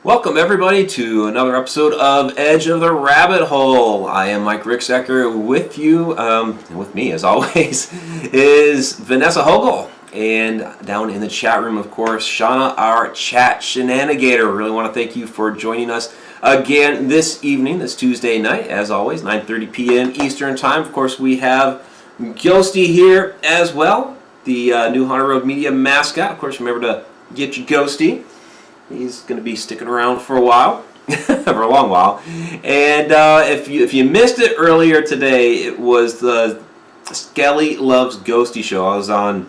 Welcome everybody to another episode of Edge of the Rabbit Hole. I am Mike Ricksecker. With you, with me as always, is Vanessa Hogle. And down in the chat room, of course, Shana, our chat Shananigator. Really want to thank you for joining us again this evening, this Tuesday night, as always, 9:30 p.m. Eastern Time. Of course, we have Ghosty here as well, the new Haunted Road Media mascot. Of course, remember to get your Ghosty. He's going to be sticking around for a while, for a long while. And if you missed it earlier today, it was the Skelly Loves Ghosty show. I was on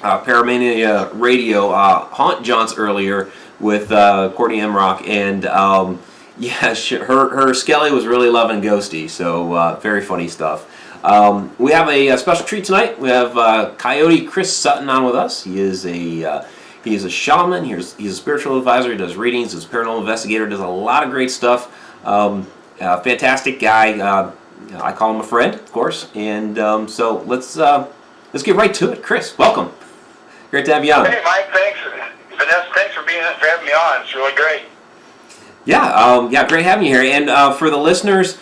Paranormal Radio, Haunt Jaunts earlier with Courtney Emrock, and her Skelly was really loving Ghosty, so very funny stuff. We have a special treat tonight. We have Coyote Chris Sutton on with us. He is a shaman. He's a spiritual advisor. He does readings. He's a paranormal investigator. Does a lot of great stuff. Fantastic guy. I call him a friend, of course. And so let's get right to it. Chris, welcome. Great to have you on. Hey, Mike. Thanks, Vanessa. Thanks for having me on. It's really great. Yeah. Great having you here. And for the listeners,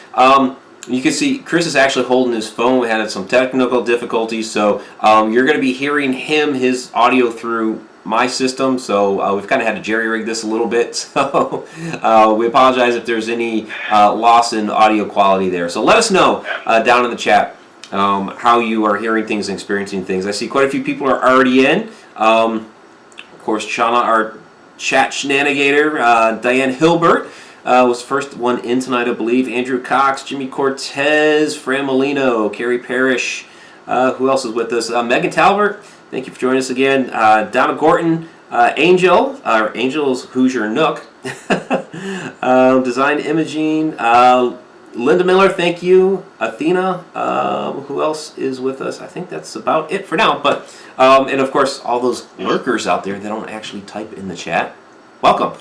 you can see Chris is actually holding his phone. We had some technical difficulties, so you're going to be hearing his audio through my system, so we've kind of had to jerry-rig this a little bit, so we apologize if there's any loss in audio quality there. So let us know down in the chat how you are hearing things and experiencing things. I see quite a few people are already in. Of course, Shana, our chat Shananigator, Diane Hilbert was the first one in tonight, I believe. Andrew Cox, Jimmy Cortez, Fran Molino, Carrie Parrish. Who else is with us? Megan Talbert. Thank you for joining us again. Donna Gorton, Angel's Hoosier Nook, Design Imaging, Linda Miller, thank you. Athena, who else is with us? I think that's about it for now. But and of course, all those lurkers out there that don't actually type in the chat, welcome.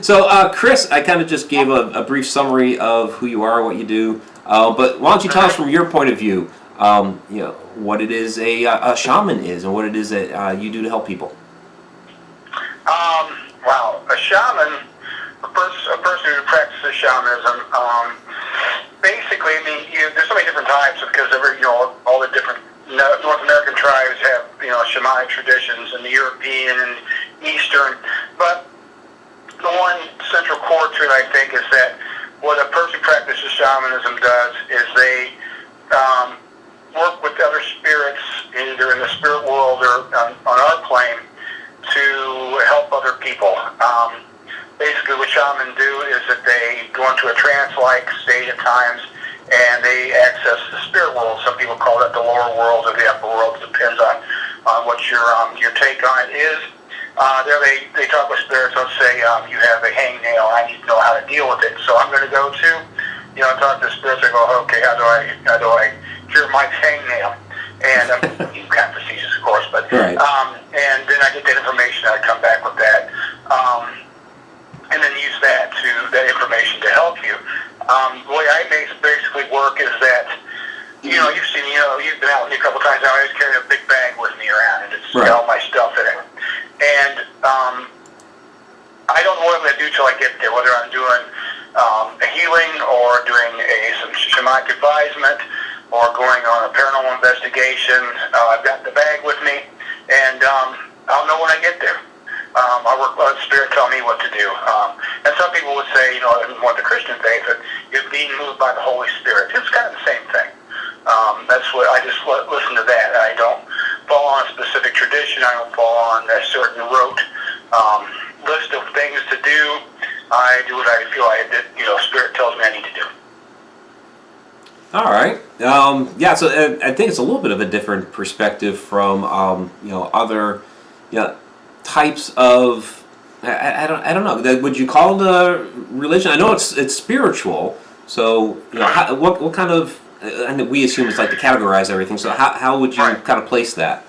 So, Chris, I kind of just gave a brief summary of who you are, what you do. But why don't you tell us from your point of view, what it is a shaman is and what it is that you do to help people. Wow, a shaman, a person who practices shamanism. Basically, I mean, there's so many different types because all the different North American tribes have shamanic traditions, and the European and Eastern. But the one central core to it, I think, is that what a person who practices shamanism does is they work with other spirits, either in the spirit world or on our plane, to help other people. Basically, what shamans do is that they go into a trance-like state at times, and they access the spirit world. Some people call that the lower world or the upper world. It depends on what your take on it is. There they talk with spirits. Let's say you have a hangnail. I need to know how to deal with it. So I'm going to go to, talk to the spirits. I go, okay, how do I cure Mike's hangnail? And you kind of facetious, of course, but right. And then I get that information. I come back with that, and then use that information to help you. The way I basically work is that you've seen you've been out with me a couple times now. I always carry a big bag with me around, and it's got all my stuff in it. And I don't know what I'm going to do till I get there, whether I'm doing a healing or doing some shamanic advisement or going on a paranormal investigation. I've got the bag with me, and I'll know when I get there. I work with Spirit tell me what to do. And some people would say, in more the Christian faith, that you're being moved by the Holy Spirit. It's kind of the same thing. That's what I just listen to that. I don't fall on a specific tradition. I don't fall on a certain rote list of things to do. I do what I feel Spirit tells me I need to do. All right. So I think it's a little bit of a different perspective from other types of I don't know. Would you call it a religion? I know it's spiritual. So what kind of and we assume it's like to categorize everything. So how would you kind of place that?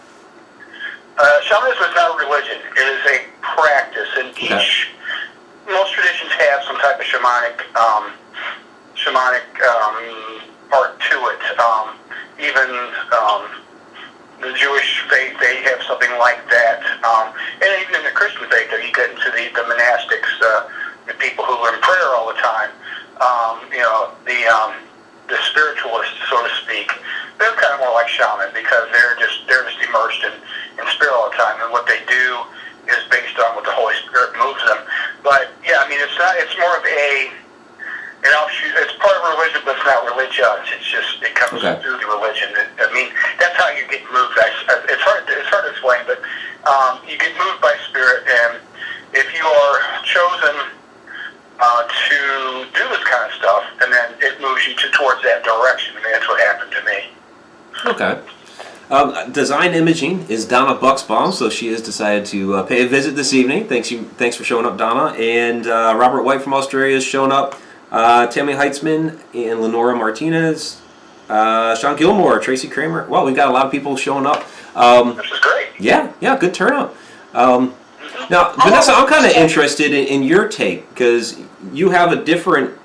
Shamanism is not a religion. It is a practice, and most traditions have some type of shamanic part to it. Even the Jewish faith, they have something like that. And even in the Christian faith, you get into the monastics, the people who are in prayer all the time. The spiritualists, so to speak, they're kind of more like shaman because they're just immersed in spirit all the time, and what they do is based on what the Holy Spirit moves them. But yeah, I mean, it's more of an offshoot. It's part of religion, but it's not religious. It's just it comes through the religion. I mean, that's how you get moved. It's hard to explain, but you get moved by spirit, and if you are chosen to do this kind of stuff, and then it moves you towards that direction. I mean, that's what happened to me. Okay. Design Imaging is Donna Bucksbaum, so she has decided to pay a visit this evening. Thanks for showing up, Donna. And Robert White from Australia has shown up. Tammy Heitzman and Lenora Martinez. Sean Gilmore, Tracy Kramer. Well, we've got a lot of people showing up. This is great. Yeah, good turnout. Now, Vanessa, I'm kind of interested in your take, because you have a different,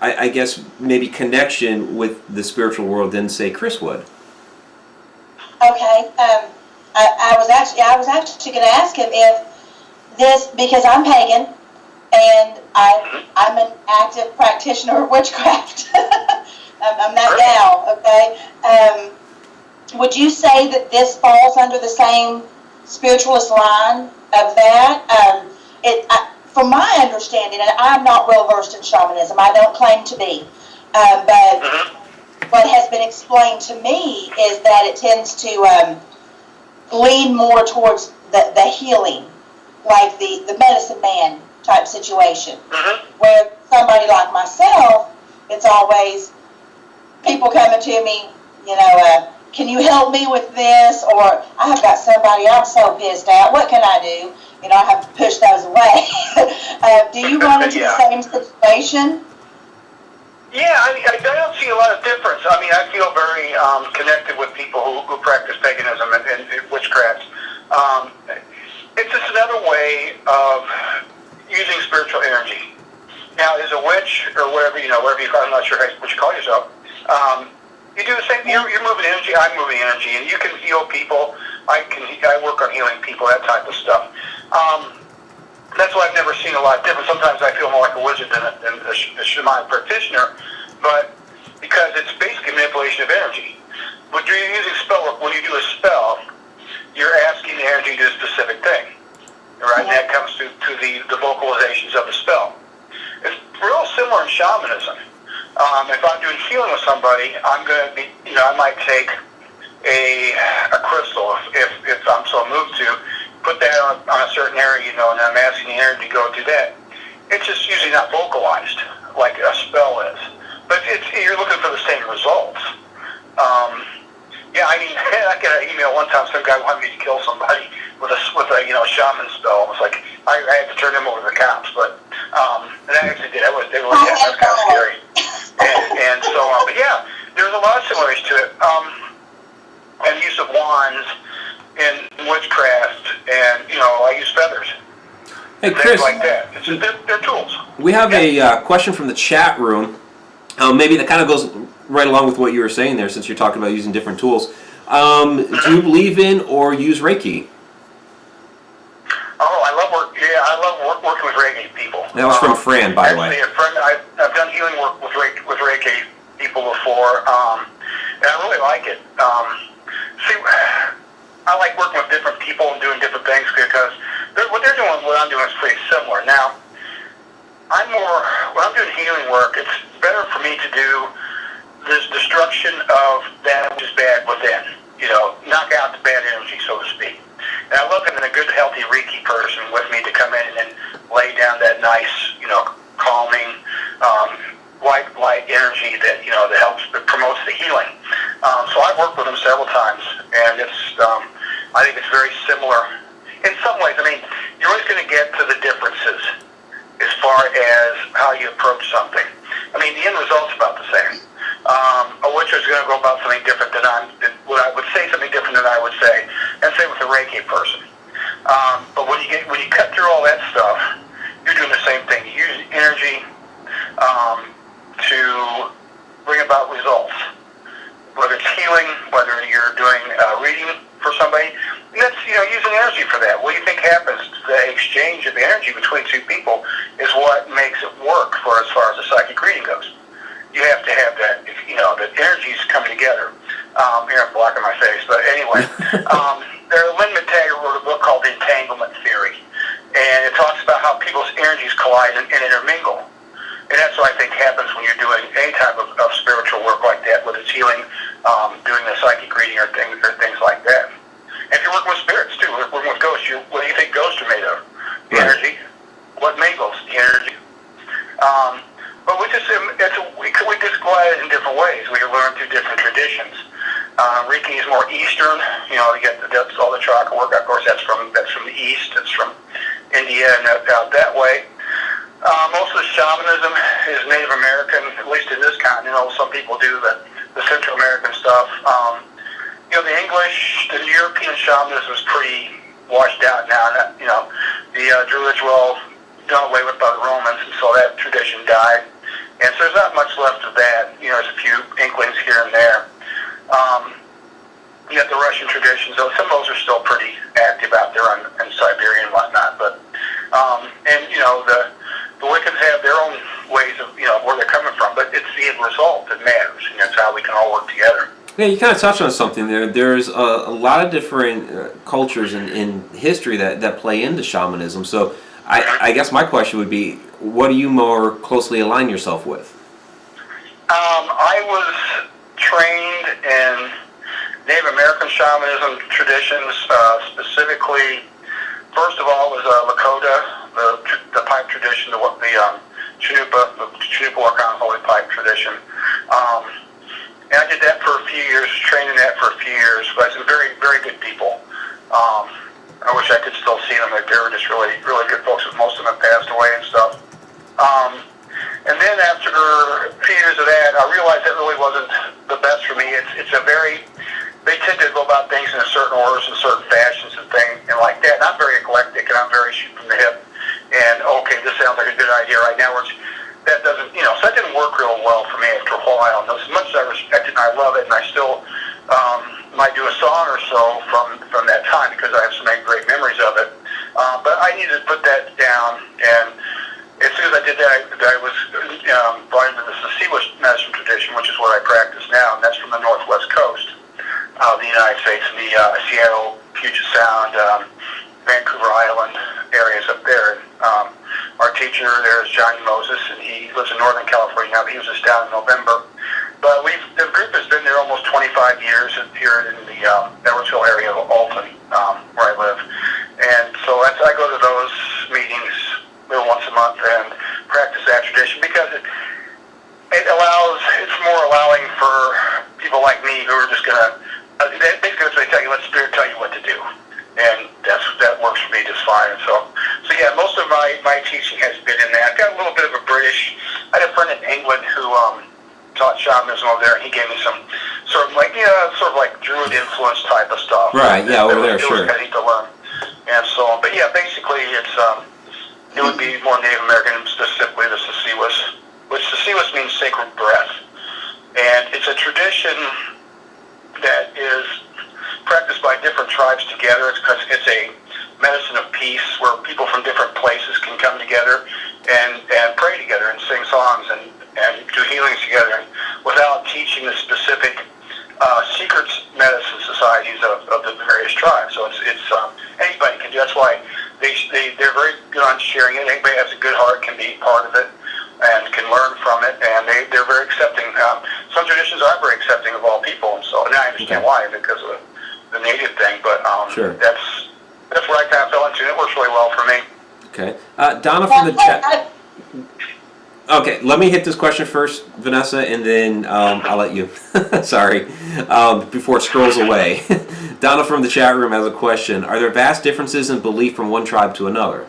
I guess, maybe connection with the spiritual world than, say, Chris would. Okay. I was actually going to ask him if this, because I'm pagan and I'm an active practitioner of witchcraft. I'm that gal. Okay. Would you say that this falls under the same spiritualist line of that? From my understanding, and I'm not well versed in shamanism, I don't claim to be, but what has been explained to me is that it tends to lean more towards the healing, like the medicine man type situation, where somebody like myself, it's always people coming to me, can you help me with this? Or I have got somebody I'm so pissed at. What can I do? I have to push those away. Do you run into the same situation? Yeah, I mean, I don't see a lot of difference. I mean, I feel very connected with people who practice paganism and witchcraft. It's just another way of using spiritual energy. Now, as a witch or whatever you, I'm not sure what you call yourself. You do the same. You're moving energy. I'm moving energy, and you can heal people. I work on healing people, that type of stuff. That's why I've never seen a lot of difference. Sometimes I feel more like a wizard than a shaman practitioner, but because it's basically manipulation of energy. When you're using spell work, when you do a spell, you're asking the energy to do a specific thing, right? And that comes to the vocalizations of the spell. It's real similar in shamanism. If I'm doing healing with somebody, I'm going to be, I might take a crystal if I'm so moved to, put that on a certain area, and I'm asking the energy to go do that. It's just usually not vocalized like a spell is, but you're looking for the same results. I mean, I got an email one time. Some guy wanted me to kill somebody with a shaman spell. It was like I had to turn him over to the cops, but and I actually did. That was kind of scary. And so on. But yeah, there's a lot of similarities to it. And use of wands in witchcraft, and I use feathers. Hey, Chris. Things like that. It's just, they're tools. We have a question from the chat room. Maybe that kind of goes right along with what you were saying there, since you're talking about using different tools. Do you believe in or use Reiki? Oh, I love working with Reiki people. That was from Fran, by the way. I've done healing work with Reiki people before, and I really like it. I like working with different people and doing different things because what they're doing, what I'm doing is pretty similar. Now, when I'm doing healing work, it's better for me to do this destruction of that which is bad within. Knock out the bad energy, so to speak. And I love having a good, healthy Reiki person with me to come in and lay down that nice, calming, white light energy that that promotes the healing. So I've worked with them several times, and I think it's very similar in some ways. I mean, you're always going to get to the differences as far as how you approach something. I mean, the end result's about the same. A witcher is going to go about something different than I would say something different than I would say, and same with a Reiki person. But when you cut through all that stuff, you're doing the same thing. You use energy to bring about results. Whether it's healing, whether you're doing reading Lynn McTaggart wrote a book called The Entanglement Theory, and it talks about how people's energies collide and intermingle. And that's what I think happens when you're doing any type of spiritual work like that, whether it's healing, doing a psychic reading or things like that. And if you're working with spirits too, working with ghosts, what do you think ghosts are made of? The energy. What mingles? The energy. But we just go at it in different ways. We learn through different traditions. Reiki is more Eastern. You get that's all the chakra work. Of course, that's from the East. It's from India and out that way. Most of the shamanism is Native American, at least in this continent. Some people do the Central American stuff. The English, the European shamanism is pretty washed out now. The Druids were all done away with by the Romans, and so that tradition died. And so there's not much left of that. There's a few inklings here and there. You got the Russian traditions, though some of those are still pretty active out there in Siberia and whatnot. But the Wiccans have their own ways of where they're coming from. But it's the end result that matters, and that's how we can all work together. Yeah, you kind of touched on something there. There's a lot of different cultures in history that play into shamanism. So I guess my question would be, what do you more closely align yourself with? I was trained in Native American shamanism traditions, specifically, first of all, was Lakota, the pipe tradition, the Chinoopa Wakan Holy Pipe tradition. And I did that for a few years, trained in that for a few years. But some very, very good people. I wish I could still see them. They were just really, really good folks. Most of them have passed away and stuff. And then after a few years of that, I realized that really wasn't the best for me. They tend to go about things in a certain orders and certain fashions and things and like that. And I'm very eclectic and I'm very shoot from the hip. And okay, this sounds like a good idea right now. That doesn't, so that didn't work real well for me after a while. And as much as I respect it and I love it, and I still might do a song or so from that time because I have so many great memories of it. But I needed to put that down, and as soon as I did that, I was brought into the Siwa medicine tradition, which is what I practice now, and that's from the northwest coast of the United States, in the Seattle, Puget Sound, Vancouver Island areas up there. Our teacher there is Johnny Moses, and he lives in Northern California now, but he was just down in November. But the group has been there almost 25 years here in the Edwardsville area of Alton, where I live. And so I go to those meetings once a month and practice that tradition because it's more allowing for people like me who are just going to, basically tell you, let Spirit tell you what to do. And that works for me just fine. So yeah, most of my teaching has been in that. I've got a little bit of a British. I had a friend in England who taught shamanism over there, and he gave me some sort of like Druid influence type of stuff. Right. Yeah, over there, sure. It was kind of neat to learn, and so on. But yeah, basically it would be more Native American, specifically the Sasiwas, which Sasiwas means sacred breath, and it's a tradition that is practiced by different tribes together. It's a medicine of peace where people from different places can come together and pray together and sing songs and do healings together without teaching the specific secret medicine societies of the various tribes. So it's anybody can do. That's why they're very good on sharing it. Anybody who has a good heart can be part of it and can learn from it, and they're very accepting. Some traditions are very accepting of all people, and so I understand why, because of the native thing, but sure. That's what I kind of fell into, and it works really well for me. Okay. Donna from the chat. Okay, let me hit this question first, Vanessa, and then I'll let you. Sorry. Before it scrolls away. Donna from the chat room has a question. Are there vast differences in belief from one tribe to another?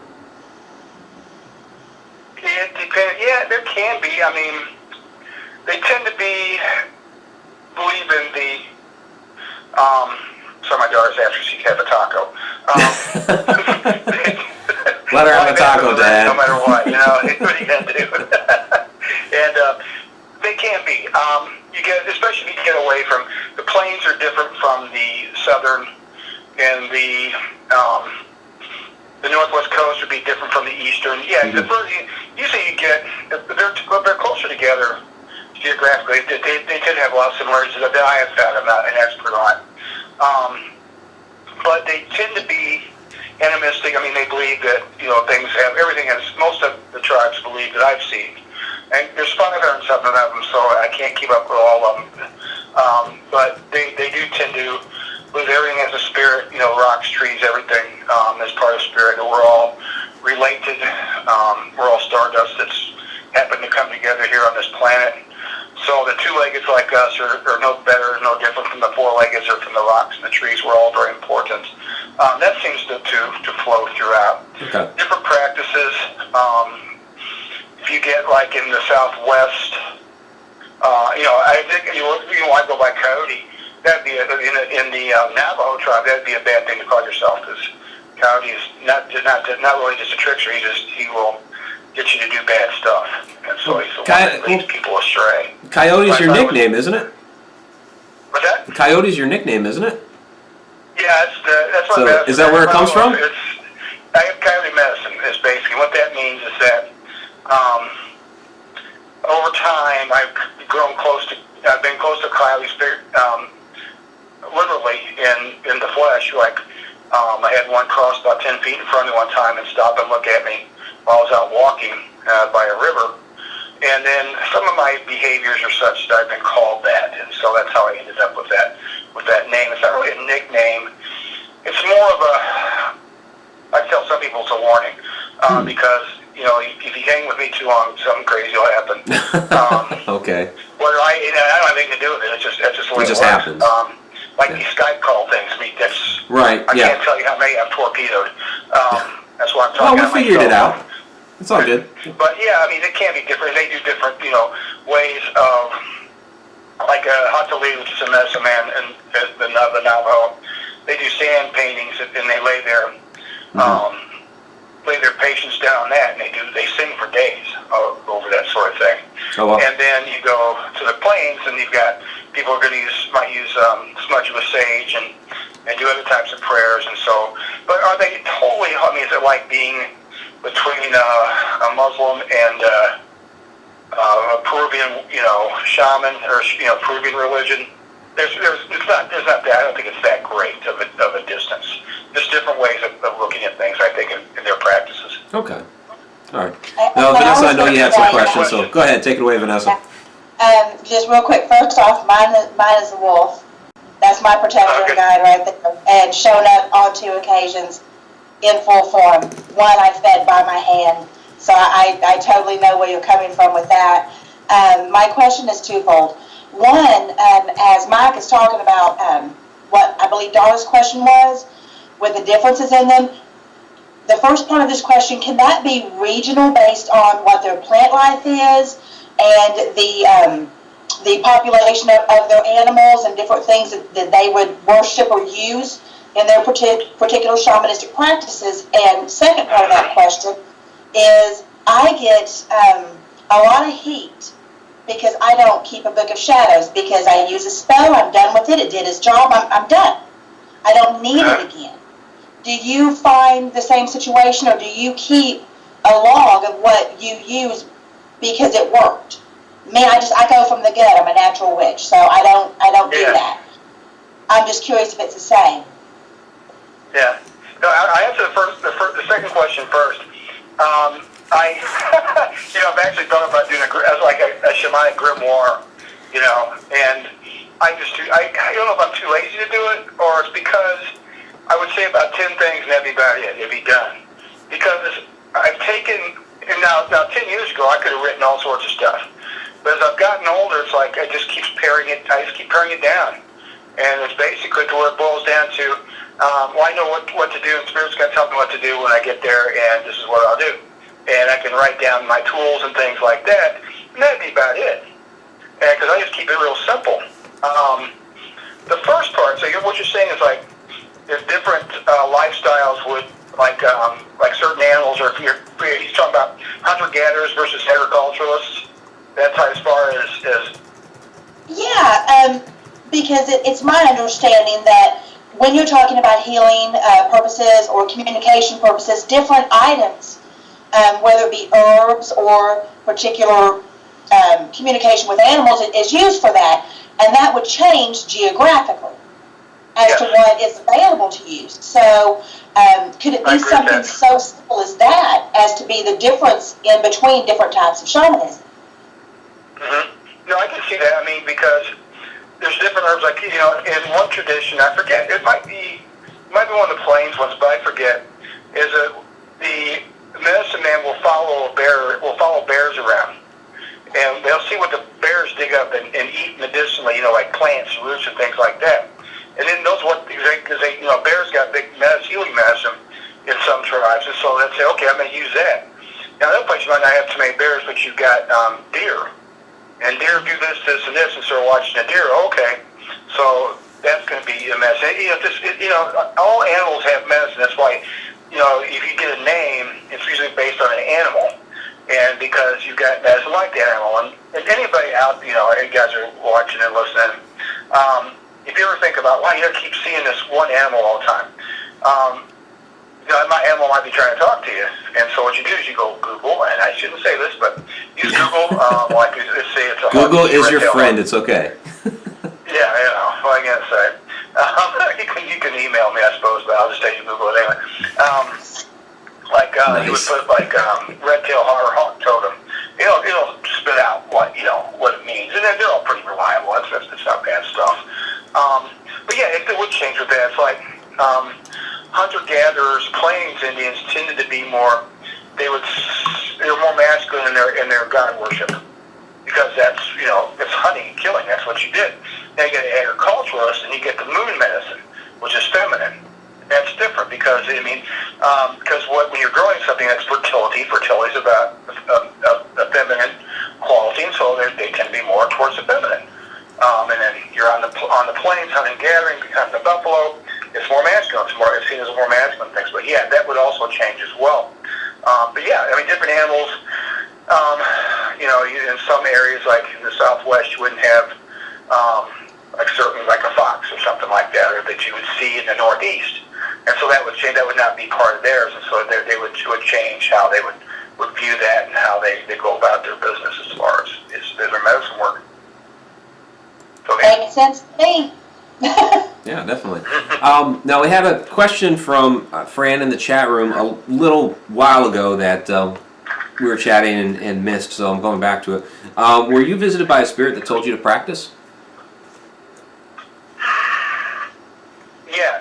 It depends. Yeah, there can be. I mean, they tend to believe in the so my daughter's after she can have a taco. Let her have a taco, Dad. No matter what, what are you going to do? And they can be. Especially if you get away from, the plains are different from the southern, and the northwest coast would be different from the eastern. Yeah, usually you get, they're closer together geographically. They tend to have a lot of similarities that I have found. I'm not an expert on. but they tend to be animistic. I mean, they believe that, most of the tribes believe that I've seen. And there's 500 and something of them, so I can't keep up with all of them. But they do tend to believe everything has a spirit, rocks, trees, everything is part of spirit, that we're all related. We're all stardust that's happened to come together here on this planet. So the two-leggeds like us are no better, no different from the four-leggeds or from the rocks and the trees. We're all very important. That seems to flow throughout. Okay. Different practices. If you get like in the Southwest, I think you want to go by Coyote. That'd be in the Navajo tribe. That'd be a bad thing to call yourself, because Coyote is not really just a trickster. He will get you to do bad stuff, and so he's the one that leads people astray. Coyote's your nickname, isn't it? What's that? Coyote's your nickname, isn't it? Yeah, that's what. So is that where it comes from? Coyote medicine is basically what that means. Is that over time I've been close to Coyote's literally in the flesh. Like I had one cross about 10 feet in front of me one time and stop and look at me while I was out walking by a river. And then some of my behaviors are such that I've been called that, and so that's how I ended up with that name. It's not really a nickname. It's more of I tell some people it's a warning, because if you hang with me too long, something crazy will happen. Okay. Whether I don't have anything to do with it. That's just the way it works. Happens. These Skype call things. I mean, that's right. I can't tell you how many I've torpedoed. That's why I'm talking. Well, we figured it out. It's all good. But yeah, I mean, it can be different. They do different, ways of, like Hogle, which is a medicine man, and the Navajo. They do sand paintings, and they lay their patients down on that, and they sing for days over that sort of thing. Oh, wow. And then you go to the plains, and you've got people are going to might use smudge with sage and do other types of prayers, and so. But are they totally? I mean, is it like being between a Muslim and a Peruvian, shaman or Peruvian religion? There's not that. I don't think it's that great of a distance. Just different ways of looking at things, I think, in their practices. Okay. All right. Now, Vanessa, I know you had some questions, so go ahead, take it away, Vanessa. Just real quick. First off, mine is the wolf. That's my protector and guide right there, and shown up on 2 occasions in full form. One I fed by my hand, so I totally know where you're coming from with that. My question is twofold. One, as Mike is talking about what I believe Darla's question was, with the differences in them, the first part of this question, can that be regional based on what their plant life is and the population of their animals and different things that they would worship or use in their particular shamanistic practices? And second part of that question is, I get a lot of heat because I don't keep a book of shadows, because I use a spell, I'm done with it, it did its job, I'm done. I don't need it again. Do you find the same situation, or do you keep a log of what you use because it worked? Me, I go from the gut. I'm a natural witch, so I don't do that. I'm just curious if it's the same. Yeah. No, I answer the second question first. I've actually thought about doing a shamanic grimoire, and I don't know if I'm too lazy to do it, or it's because I would say about 10 things and that'd be about it. It'd be done. Because I've taken, and now 10 years ago I could have written all sorts of stuff, but as I've gotten older, it's like I just keep paring it down, and it's basically to where it boils down to, I know what to do, and Spirit's going to tell me what to do when I get there, and this is what I'll do. And I can write down my tools and things like that, and that'd be about it. Because I just keep it real simple. The first part, so what you're saying is like, if different lifestyles would, like certain animals, or he's talking about hunter-gatherers versus agriculturalists, that's as far as... Yeah, because it's my understanding that when you're talking about healing purposes or communication purposes, different items, whether it be herbs or particular communication with animals, is used for that, and that would change geographically. as to what is available to you. So could it be something so simple as that, as to be the difference in between different types of shamanism? No, I can see that. I mean, because there's different herbs. Like, you know, in one tradition, I forget, it might be one of the plains ones, but I forget, is that the medicine man will follow bears around. And they'll see what the bears dig up and eat medicinally, you know, like plants, roots, and things like that. And then knows what, because you know, bears got big healing medicine in some tribes, and so they'll say, okay, I'm going to use that. Now, another place you might not have too many bears, but you've got deer. And deer do this, this, and this, and start watching a deer. Okay, so that's going to be a mess. You know, all animals have medicine. That's why, you know, if you get a name, it's usually based on an animal, and because you've got medicine like the animal. And anybody out, you know, you guys are watching and listening. If you ever think about, why you keep seeing this one animal all the time, you know, my animal might be trying to talk to you, and so what you do is you go Google, and I shouldn't say this, but use Google. Like let's say it's a Google is your friend. It's okay. Yeah, you know, what I gotta say. You can email me, I suppose, but I'll just tell you Google it anyway. Nice. You would put like red-tailed hawk totem. It'll spit out what it means, and they're all pretty reliable. It's not bad stuff. But yeah, it would change with that. It's like hunter-gatherers, plains Indians tended to be more. They were more masculine in their god worship, because that's, you know, it's hunting and killing. That's what you did. Now you get an agriculturalist, and you get the moon medicine, which is feminine. That's different because when you're growing something that's fertility is about a feminine quality, and so they tend to be more towards the feminine. And then you're on the plains hunting, gathering, hunting the buffalo. It's more masculine. It's seen as more masculine things. But yeah, that would also change as well. But yeah, I mean, different animals. You know, in some areas like in the Southwest, you wouldn't have like a fox or something like that, or that you would see in the Northeast. And so that would change. That would not be part of theirs, and so they would change how they would view that and how they go about their business as far as their medicine work. So, makes sense to me. Yeah, definitely. Now we have a question from Fran in the chat room a little while ago that we were chatting and missed, so I'm going back to it. Were you visited by a spirit that told you to practice? Yeah,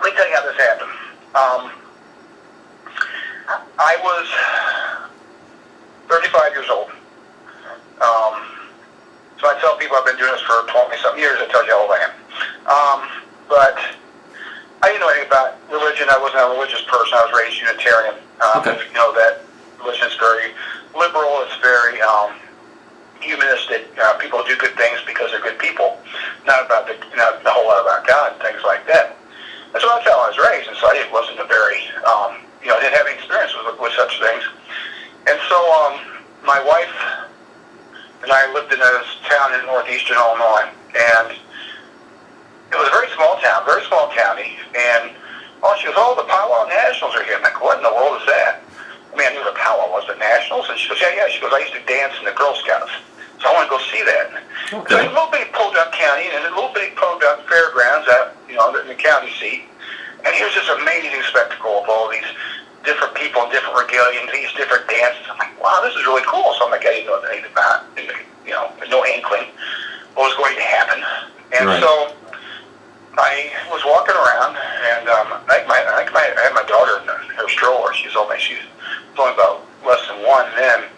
let me tell you how this happened. I was 35 years old. So I tell people I've been doing this for 20-something years. That tells you how old I am. But I didn't know anything about religion. I wasn't a religious person. I was raised Unitarian. Okay. You know that religion is very liberal. It's very humanistic. People do good things because they're good people. Not about the whole lot about God and things like that. And so that's how I was raised. And so I wasn't a very, I didn't have any experience with such things. And so my wife and I lived in a town in northeastern Illinois, and it was a very small town, very small county, and she goes, the Powwow Nationals are here. I'm like, what in the world is that? I mean, I knew what a powwow was, the Nationals, and she goes, yeah. She goes, I used to dance in the Girl Scouts, so I want to go see that. Okay. So it's a little bitty Podunk County, and a little bitty Podunk Fairgrounds at, in the county seat, and here's this amazing spectacle of all these different people, different regalia, and these different dances. I'm like, wow, this is really cool. So I'm like, I didn't know anything about it, no inkling what was going to happen. And right. So I was walking around, and I had my daughter in her stroller. She's only about less than one then.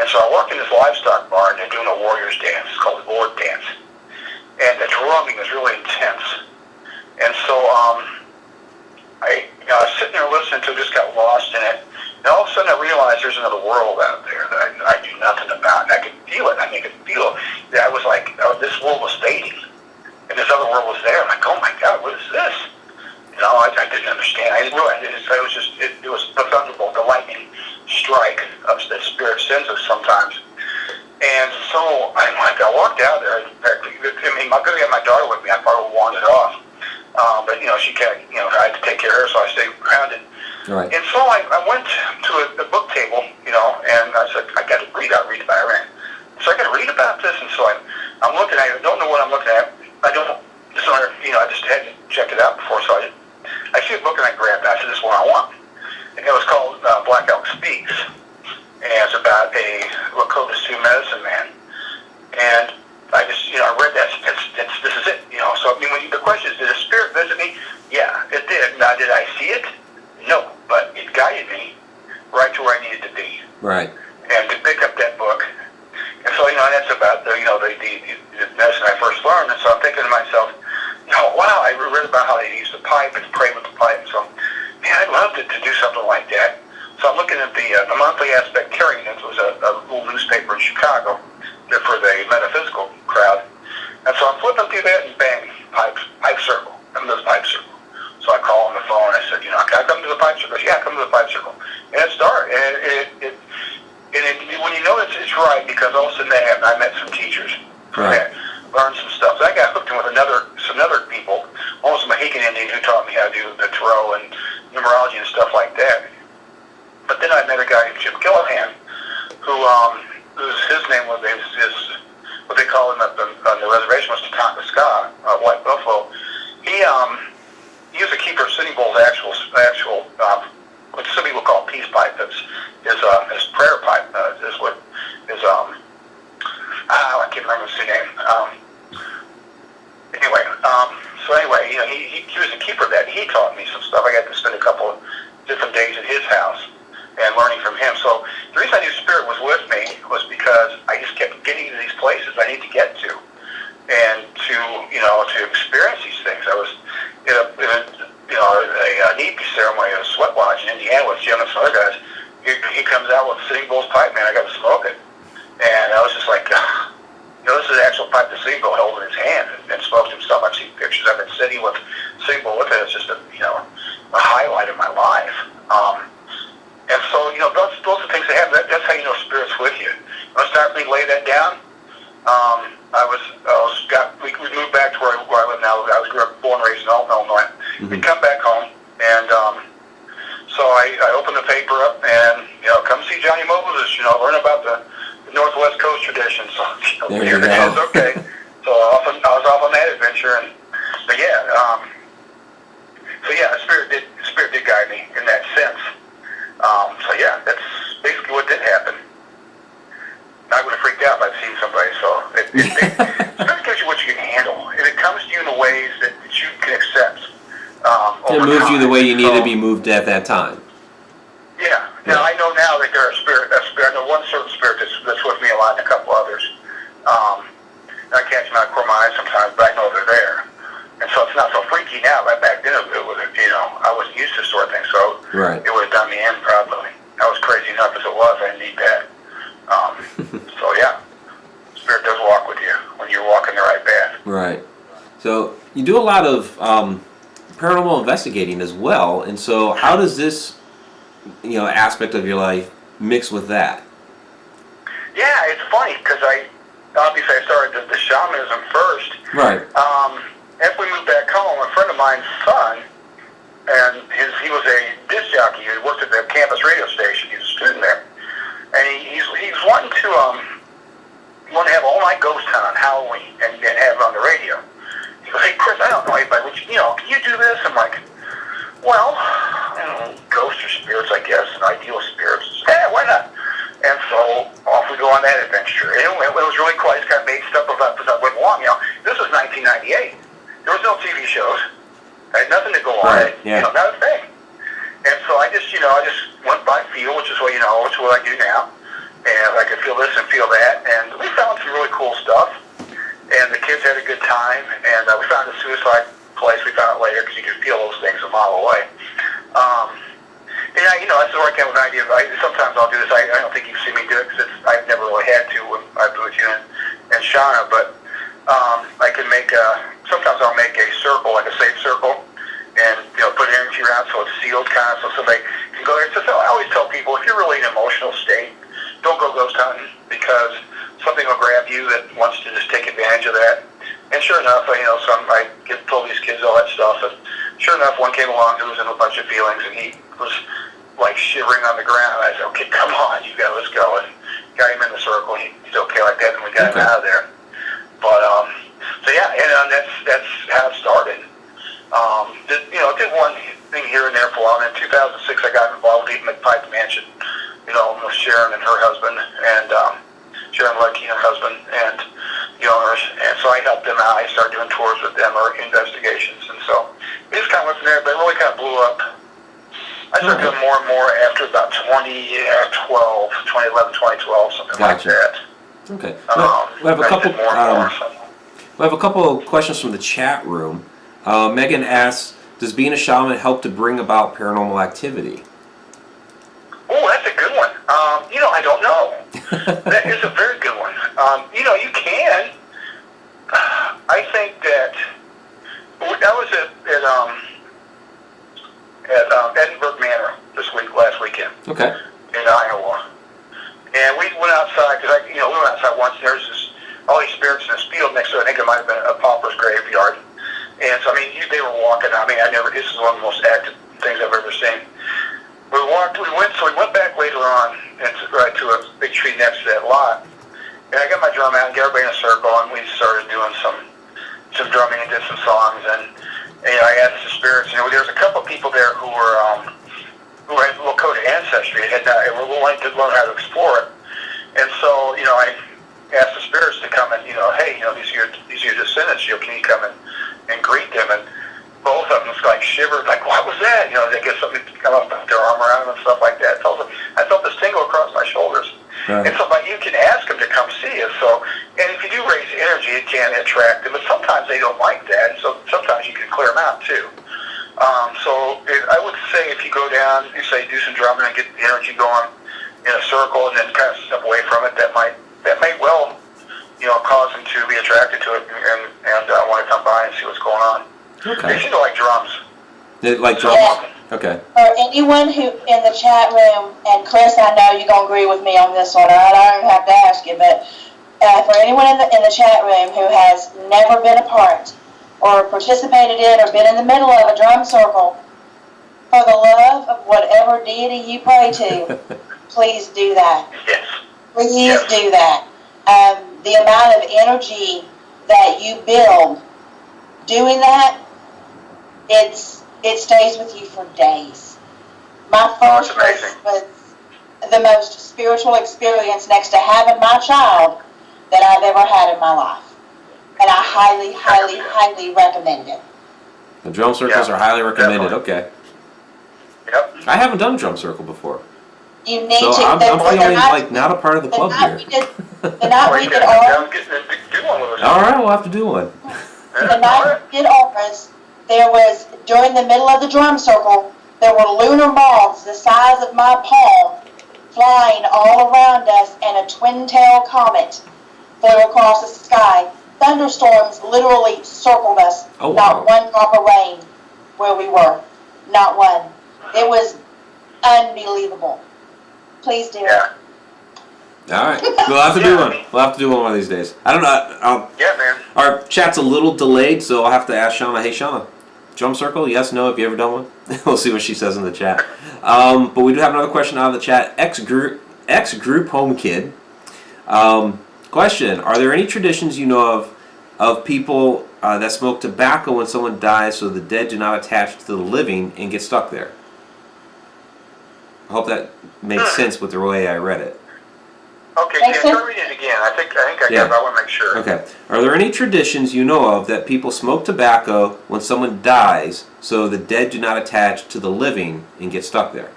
And so I walk in this livestock barn, and they're doing a warrior's dance. It's called the Lord Dance. And the drumming is really intense. And so I was sitting there listening to it, just got lost in it. And all of a sudden I realized there's another world out there that I do nothing about. And I could feel it. I could feel that I was like, this world was fading. And this other world was there. I'm like, oh my God, what is this? I didn't understand. I didn't realize it. It was the thunderbolt, the lightning strike that spirit sends us sometimes. And so I walked out there. Because I had my daughter with me, I probably wandered off. But she can't. I had to take care of her, so I stayed grounded. Right. And so I went to a book table, and I said, I got to read about it. So I got to read about this, and so I'm looking at it. I don't know what I'm looking at. I don't. So Right. and to pick up that book. And so, that's about the medicine I first learned. And so I'm thinking to myself, wow, I read about how they use the pipe and pray with the pipe. So, man, I'd love to do something like that. So I'm looking at the Monthly Aspect Carrying. It was a little newspaper in Chicago for the metaphysical crowd. And so I'm flipping through that and bang, pipe circle. Come to the pipe circle. So I call on the phone. I said, can I come to the pipe circle? Yeah, come to the pipe circle. And it started. And when you know it's right, because all of a sudden I met some teachers. Right. Learned some stuff. So I got hooked in with some other people, almost a Mohican Indian who taught me how to do the tarot and numerology and stuff like that. But then I met a guy named Jim Callahan, who his name was what they call him on the reservation was Tatanka Ska, White Buffalo. He was a keeper of Sitting Bull's actual what some people call peace pipe. His prayer pipe is what is I can't remember his name. Anyway, he was a keeper of that. He taught me some stuff. I got to spend a couple of different days at his house and learning from him. So the reason I knew Spirit was with me was because I just kept getting to these places I need to get to, and to experience these things. I was in a Neepy ceremony, a sweat lodge in Indiana with Jim and some other guys. He comes out with Sitting Bull's pipe, man. I got to smoke it, and I was just like, this is the actual pipe the Sitting Bull held in his hand and smoked himself. I've seen pictures. I've been sitting with Sitting Bull with it. It's just a highlight of my life. And so, those are things that happen. That's how you know Spirit's with you. When I started to lay that down, we moved back to where I live now. I was born and raised in Alton, Illinois. Mm-hmm. We come back home, and so I opened the paper up, and come see Johnny Moses. Learn about the Northwest Coast tradition. So here it is. Okay. So I was off on that adventure, Spirit did guide me in that sense. That's basically what did happen. I would have freaked out if I'd seen somebody. So Spirit gives you what you can handle, and it comes to you in the ways that you can accept. It moves you the way you need to be moved at that time. Yeah. Now I know now that there are I know one certain spirit that's with me a lot, and a couple others. I catch them out of my eyes sometimes, but I know they're there. And so it's not so freaky now. But back then, it was, I wasn't used to sort of thing, so it would have done me in probably. I was crazy enough as it was. I didn't need that. Spirit does walk with you when you're walking the right path. Right. So you do a lot of paranormal investigating as well, and so how does this, aspect of your life mix with that? Yeah, it's funny because I started the shamanism first. Right. After we moved back home, a friend of mine's son, and he was a disc jockey. He worked at the campus radio station. He was a student there, and he's wanting to have all night ghost hunt on Halloween and have it on the radio. He goes, "Hey Chris, I don't know anybody. Can you do this?" I'm like, "Well, ghosts or spirits, I guess, and ideal spirits. Yeah, why not?" And so off we go on that adventure. And it was really cool. I just kind of made stuff up as I went along. This was 1998. There was no TV shows. I had nothing to go on. Right. Yeah. Not a thing. And so I just went by feel, which is what which is what I do now. And I could feel this and feel that. And we found some really cool stuff. And the kids had a good time. And we found a suicide place. We found it later because you could feel those things a mile away. That's where I came with an idea. Sometimes I'll do this. I don't think you've seen me do it because I've never really had to when I've been with you and Shana. But I can sometimes I'll make a circle, like a safe circle, and put energy around so it's sealed kind of so somebody can go there. So I always tell people, if you're really in an emotional state, don't go ghost hunting because something will grab you that wants to just take advantage of that. And sure enough, I told these kids all that stuff, and sure enough, one came along who was in a bunch of feelings, and he was like shivering on the ground. I said, "Okay, come on, let's go." And got him in the circle. He's okay like that, and we got him out of there. But that's how it started. Did one thing here and there for a while. And in 2006, I got involved with the Pipe Mansion. With Sharon and her husband, and Sharon Leckie and her husband, and the owners. And so I helped them out. I started doing tours with them or investigations, and so it just kind of went from there. But it really kind of blew up I started doing more and more after about 2011, 2012, something Gotcha. like that. Okay. We have a couple. We have a couple of questions from the chat room. Megan asks, "Does being a shaman help to bring about paranormal activity?" Oh, that's a good one. I don't know. That is a very good one. You can. I think that I was at Edinburgh Manor last weekend. Okay. In Iowa, and we went outside because we went outside once. And there's all these spirits in this field next to it. I think it might have been a pauper's graveyard. And so they were walking. This is one of the most active things I've ever seen. We went back later on and right to a big tree next to that lot. And I got my drum out and got everybody in a circle, and we started doing some drumming and did some songs. And I asked the spirits. There was a couple of people there who had Lakota ancestry and were willing to learn how to explore it. And so I asked the spirits to come and hey, these are your descendants. Can you come and greet them? And both of them shivered, what was that? They get something to come up, put their arm around them and stuff like that. So I felt this tingle across my shoulders. Right. And so, you can ask them to come see you. So, and if you do raise energy, it can attract them. But sometimes they don't like that. So sometimes you can clear them out too. I would say if you go down, you say do some drumming and get the energy going in a circle, and then kind of step away from it, that may well cause them to be attracted to it and want to come by and see what's going on. Okay. They seem to like drums. They like drums? Yeah. Okay. For anyone who in the chat room, and Chris, I know you're going to agree with me on this one. I don't even have to ask you, but for anyone in the chat room who has never been a part or participated in or been in the middle of a drum circle, for the love of whatever deity you pray to, please do that. Yes. Please do that. The amount of energy that you build doing that, it stays with you for days. My first was the most spiritual experience next to having my child that I've ever had in my life. And I highly, highly, highly recommend it. The drum circles are highly recommended. Definitely. Okay. Yep. I haven't done a drum circle before. You need so to. I'm feeling not a part of the club here. The night we did ours. All right, we'll have to do one. The night we did ours, there was, during the middle of the drum circle, there were lunar moths the size of my palm flying all around us, and a twin-tail comet flew across the sky. Thunderstorms literally circled us. Oh, wow. Not one drop of rain where we were. Not one. It was unbelievable. Please do it. All right, we'll have to do one. We'll have to do one of these days. I don't know. Man. Our chat's a little delayed, so I'll have to ask Shana. Hey, Shana, drum circle? Yes, no? Have you ever done one? We'll see what she says in the chat. But we do have another question out of the chat. Ex-group home kid. Question: are there any traditions you know of people that smoke tobacco when someone dies, so the dead do not attach to the living and get stuck there? I hope that makes sense with the way I read it. Okay, try reading it again. I think I got it. I want to make sure. Okay. Are there any traditions you know of that people smoke tobacco when someone dies, so the dead do not attach to the living and get stuck there?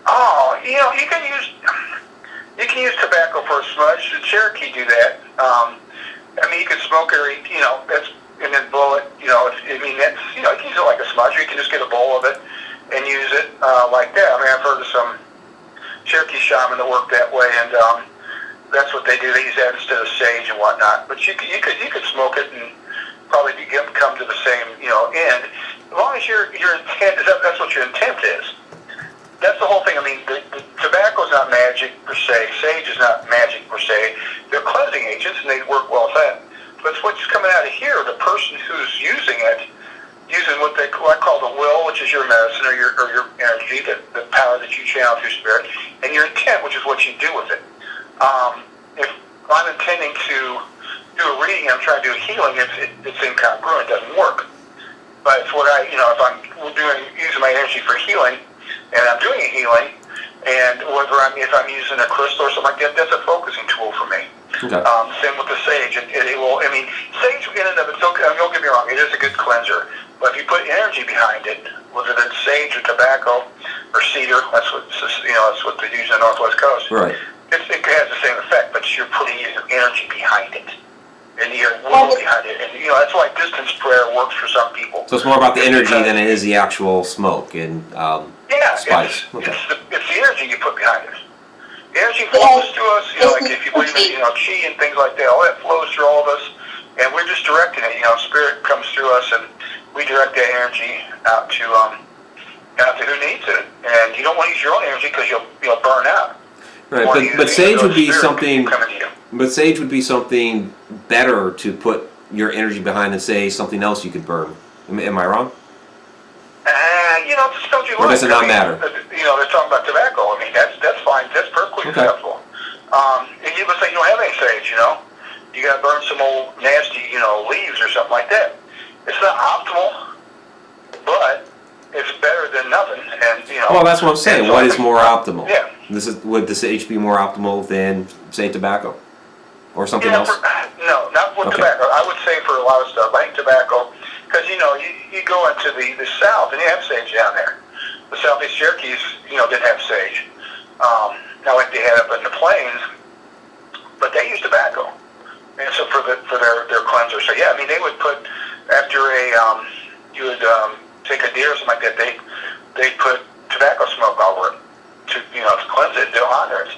Oh, you can use tobacco for a smudge. The Cherokee do that. You can smoke it, and then blow it. You can use it like a smudge, or you can just get a bowl of it and use it like that. I've heard of some Cherokee shaman that work that way, and that's what they do. They use that instead of sage and whatnot. But you could smoke it and probably come to the same end, as long as your intent is that's what your intent is. That's the whole thing. The tobacco is not magic per se. Sage is not magic per se. They're cleansing agents, and they work well with that. But what's coming out of here, the person who's using it, using what I call the will, which is your medicine or your energy, the power that you channel through spirit, and your intent, which is what you do with it. If I'm intending to do a reading, I'm trying to do a healing, it's incongruent, it doesn't work. But it's what if I'm using my energy for healing, and I'm doing a healing, and if I'm using a crystal or something like that, that's a focusing tool for me. Okay. Same with the sage. It will. Sage in and of itself. Don't get me wrong. It is a good cleanser. But if you put energy behind it, whether it's sage or tobacco, or cedar. That's what they use on the Northwest Coast. Right. It has the same effect, but you're putting your energy behind it. And your will behind it. And, that's why distance prayer works for some people. So it's more about the energy than it is the actual smoke and spice. It's the energy you put behind it. The energy flows to us, like if you believe in, chi and things like that, all that flows through all of us, and we're just directing it. Spirit comes through us, and we direct that energy out to who needs it. And you don't want to use your own energy because you'll burn out. Right, but sage would be something. But sage would be something better to put your energy behind than say something else you could burn. Am I wrong? Just don't you or does it not matter? They're talking about tobacco. That's fine. That's perfectly acceptable. And you would say you don't have any sage. You got to burn some old nasty, leaves or something like that. It's not optimal, but it's better than nothing. And Well, that's what I'm saying. What is more optimal? Yeah. Would the sage be more optimal than say tobacco, or something else? No, not with tobacco. I would say for a lot of stuff, I think tobacco, because you go into the South and you have sage down there. The Southeast Cherokees, didn't have sage. Now like they had up in the plains, but they used tobacco, and so for their cleanser. So yeah, they would put after you would take a deer or something like that. They put tobacco smoke over it to cleanse it, to honor it.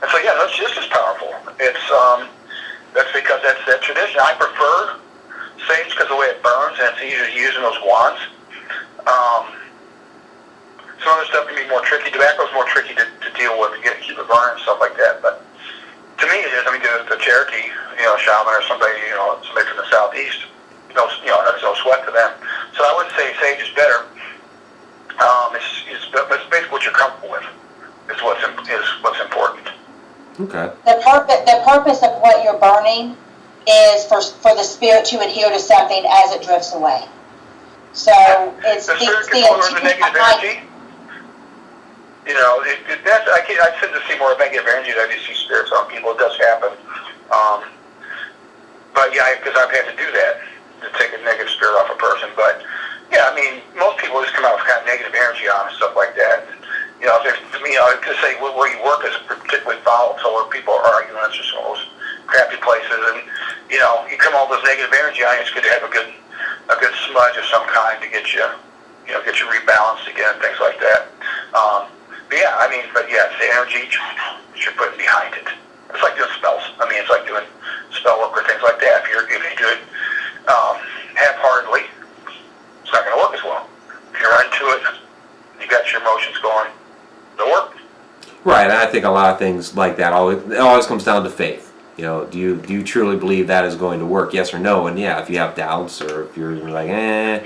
And so yeah, that's just as powerful. It's that's because that's that tradition. I prefer sage because of the way it burns and it's easier to use in those wands. Some other stuff can be more tricky. Tobacco is more tricky to deal with, to keep it burning and stuff like that. But to me, it is. The Cherokee, shaman or somebody from the Southeast, there's no sweat to them. So I would say sage is better. It's basically what you're comfortable with. Is what's important. Okay. The purpose of what you're burning is for the spirit to adhere to something as it drifts away. So it's the negative energy. I tend to see more negative energy than I do see spirits on people. It does happen. But yeah, because I've had to do that to take a negative spirit off a person. But yeah, most people just come out with kind of negative energy on and stuff like that. I could say where you work is particularly volatile, where people are arguing. It's just one of those crappy places, and you come all this negative energy on. It's good to have a good smudge of some kind to get you rebalanced again, things like that. It's the energy you're putting behind it. It's like doing spells. It's like doing spell work or things like that. If you do it half-heartedly, it's not going to work as well. If you're into it, you got your emotions going, it'll work. Right, and I think a lot of things like that, it always comes down to faith. Do you truly believe that is going to work? Yes or no? And yeah, if you have doubts or if you're like, then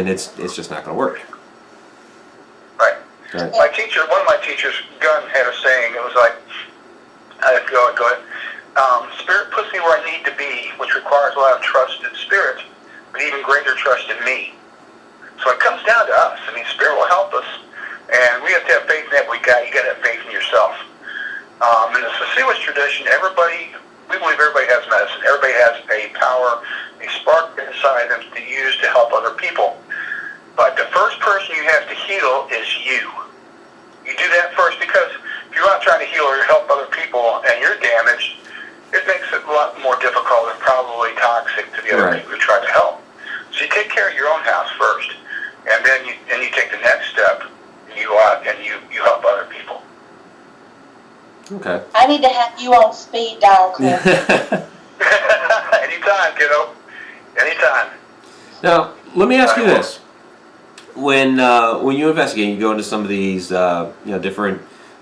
it's just not going to work. Right. Right. One of my teachers, Gunn, had a saying. It was like, go ahead. Spirit puts me where I need to be, which requires a lot of trust in spirit, but even greater trust in me. So it comes down to us. Spirit will help us, and we have to have faith in that. You got to have faith in yourself. In the Sasui's tradition, we believe everybody has medicine. Everybody has a power, a spark inside them to use to help other people. But the first person you have to heal is you. You do that first, because if you're not trying to heal or help other people and you're damaged, it makes it a lot more difficult and probably toxic to the other people who try to help. So you take care of your own house first, and then you take the next step, and you go out and you help other people. Okay. I need to have you on speed dial, Cliff. Anytime, kiddo. Anytime. Now, let me ask you this: when you investigate, you go into some of these different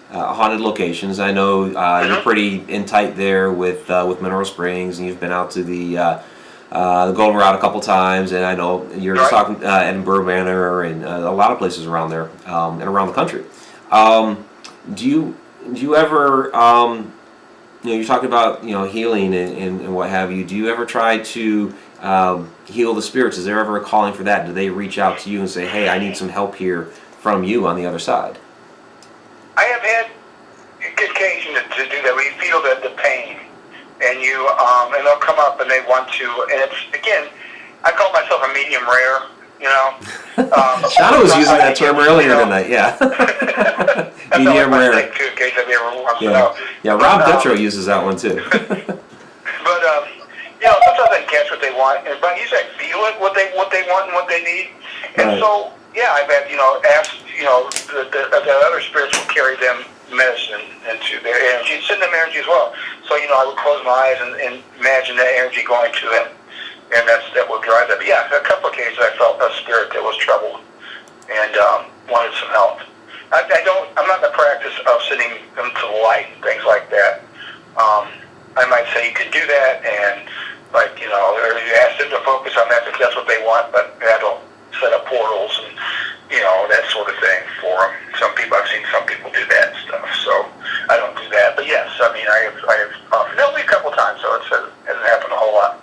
haunted locations. I know you're pretty in tight there with Mineral Springs, and you've been out to the Golden Route a couple times, and I know you're just talking Edinburgh Manor and a lot of places around there and around the country. Do you ever you're talking about healing and what have you? Do you ever try to heal the spirits? Is there ever a calling for that? Do they reach out to you and say, "Hey, I need some help here from you on the other side"? I have had occasion to do that, where you feel the pain, and and they'll come up and they want to, and it's, again, I call myself a medium rare, you know. Shana was using that term earlier tonight, yeah. That's Medium my rare. thing, too, in case I ever wants to Yeah, know. yeah. Rob Dutro uses that one too. But you know, sometimes I can catch what they want, but usually I feel it, what they want and what they need. And Right. so, yeah, I've had, you know, asked, you know, the other spirits will carry them medicine into their energy, send them energy as well. So, you know, I would close my eyes and imagine that energy going to them, and that will drive them. But yeah, a couple of cases I felt a spirit that was troubled and wanted some help. I'm not in the practice of sending them to the light and things like that. I might say you can do that, and like, you know, or you ask them to focus on that if that's what they want, but that'll set up portals and, you know, that sort of thing for them. I've seen some people do that and stuff, so I don't do that. But yes, I mean, I have only a couple times, so it hasn't happened a whole lot.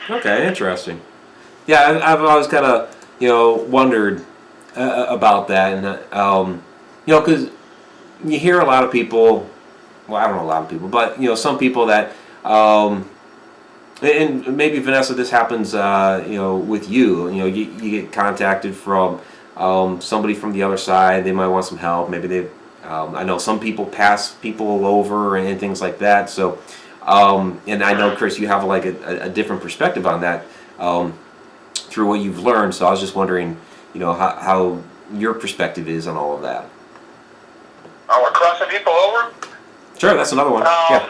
Okay, interesting. Yeah, I've always kind of, you know, wondered about that, and you know, because you hear a lot of people. Well, I don't know a lot of people, but you know, some people that, and maybe Vanessa, this happens, you know, with you. You know, you get contacted from somebody from the other side. They might want some help. Maybe they, I know some people pass people over and things like that. So, and I know, Chris, you have like a different perspective on that through what you've learned. So I was just wondering, you know, how your perspective is on all of that. Oh, we're crossing people over? Sure, that's another one. Yeah.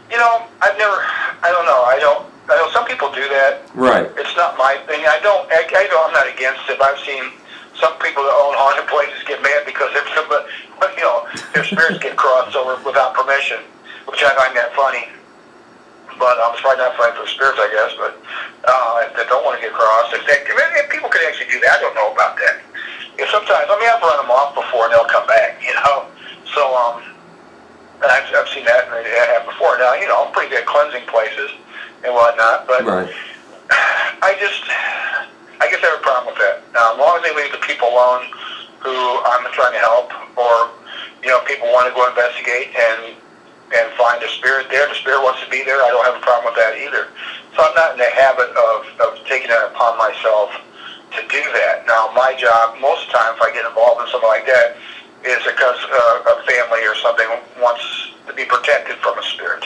You know, I don't know. I know some people do that. Right. It's not my thing. I'm not against it. I've seen some people that own haunted places get mad because if somebody, you know, their spirits get crossed over without permission, which I find that funny. But it's probably not funny for spirits, I guess. But if they don't want to get crossed, if people could actually do that, I don't know about that. If sometimes, I mean, I've run them off before and they'll come back, you know. So, and I've seen that happen before. Now, you know, I'm pretty good at cleansing places and whatnot, but Right. I guess I have a problem with that. Now, as long as they leave the people alone who I'm trying to help, or, you know, people want to go investigate and find a spirit there, the spirit wants to be there, I don't have a problem with that either. So I'm not in the habit of taking it upon myself to do that. Now, my job, most of the time, if I get involved in something like that, is because a family or something wants to be protected from a spirit.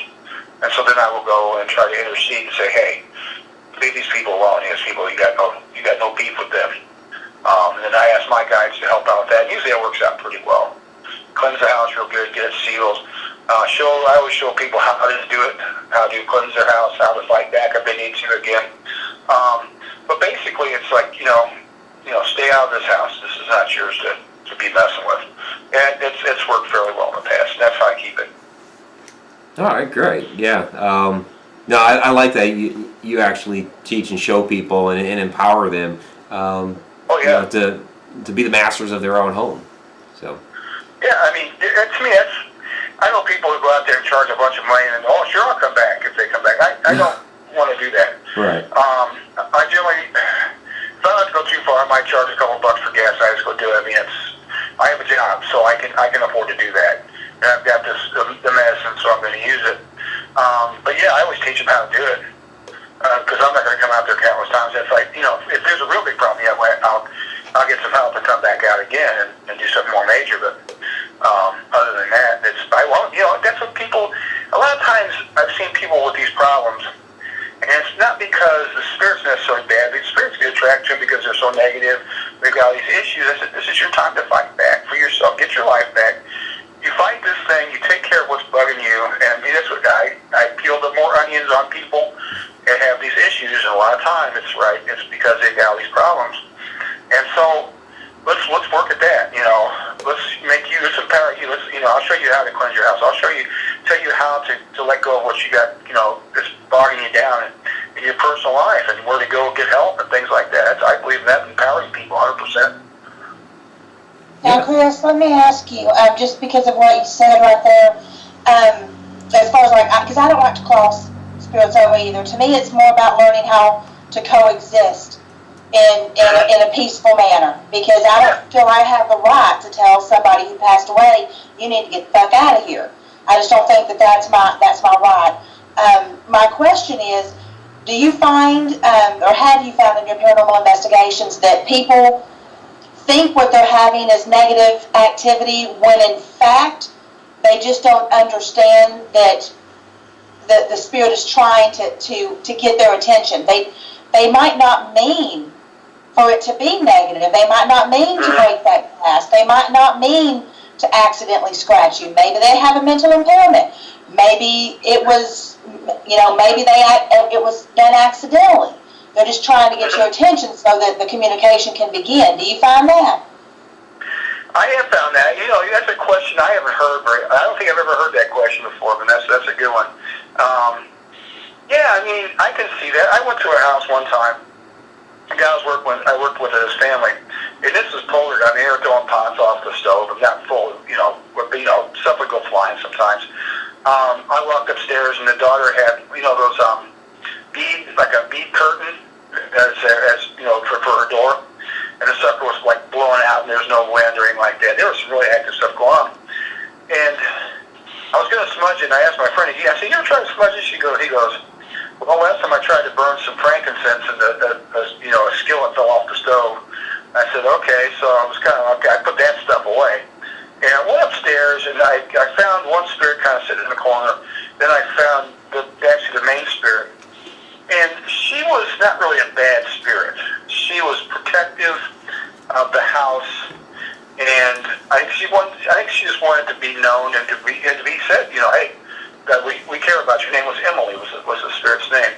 And so then I will go and try to intercede and say, hey, leave these people alone. These people, you got no beef with them. And then I ask my guides to help out with that. Usually it works out pretty well. Cleanse the house real good, get it sealed. I always show people how to do it, how to cleanse their house, how to fight back if they need to again. But basically, it's like, you know, stay out of this house. This is not yours to be messing with. And it's worked fairly well in the past. And that's how I keep it. All right, great. Yeah. No, I like that you actually teach and show people and empower them. Oh yeah. You know, to be the masters of their own home. So. Yeah, I mean, to me, I know people who go out there and charge a bunch of money and sure, I'll come back if they come back. I don't want to do that. Right. I generally, if I don't have to go too far, I might charge a couple bucks for gas. I just go do it. I mean, I have a job, so I can afford to do that. And I've got the medicine, so I'm going to use it. But yeah, I always teach them how to do it because I'm not going to come out there countless times. It's like, you know, if there's a real big problem, yeah, I'll get some help and come back out again and do something more major. But other than that, you know, that's what people. A lot of times, I've seen people with these problems. And it's not because the spirit's necessarily bad. The spirits get attracted to them because they're so negative. They've got all these issues. I said, this is your time to fight back for yourself. Get your life back. You fight this thing. You take care of what's bugging you. And I mean, that's what I peel the more onions on people that have these issues. And a lot of time, it's because they've got all these problems. And so let's work at that. You know, let's empower you. I'll show you how to cleanse your house. I'll tell you how to let go of what you got. You know, that's bogging you down in your personal life and where to go get help and things like that. I believe in that, empowering people 100%. Now, Chris, let me ask you, just because of what you said right there, as far as because I don't like to cross spirits over either. To me, it's more about learning how to coexist in a peaceful manner, because I don't feel I have the right to tell somebody who passed away, you need to get the fuck out of here. I just don't think that's my right. My question is, do you find, or have you found in your paranormal investigations that people think what they're having is negative activity when in fact they just don't understand that the spirit is trying to get their attention? They might not mean for it to be negative. They might not mean to break that glass. They might not mean to accidentally scratch you. Maybe they have a mental impairment. Maybe it was, maybe it was done accidentally. They're just trying to get your attention so that the communication can begin. Do you find that? I have found that. That's a question I haven't heard. I don't think I've ever heard that question before, but that's a good one. Yeah, I mean, I can see that. I went to a house one time. The guy I worked with his family, and this was polar. I mean, they were throwing pots off the stove, and not full, stuff would go flying sometimes. I walked upstairs, and the daughter had, those bead, like a bead curtain, as for her door, and the sucker was like blowing out, and there was no wind or anything like that. There was some really active stuff going on, and I was going to smudge it, and I asked my friend, I said, "You ever tried to smudge it?" He goes, "Well, last time I tried to burn some frankincense, and a skillet fell off the stove." I said, "Okay," so I was I put that stuff away. And I went upstairs, and I found one spirit kind of sitting in the corner. Then I found actually the main spirit. And she was not really a bad spirit. She was protective of the house, and I think she just wanted to be known and to be said, hey, that we care about you. Her name was Emily, was the spirit's name.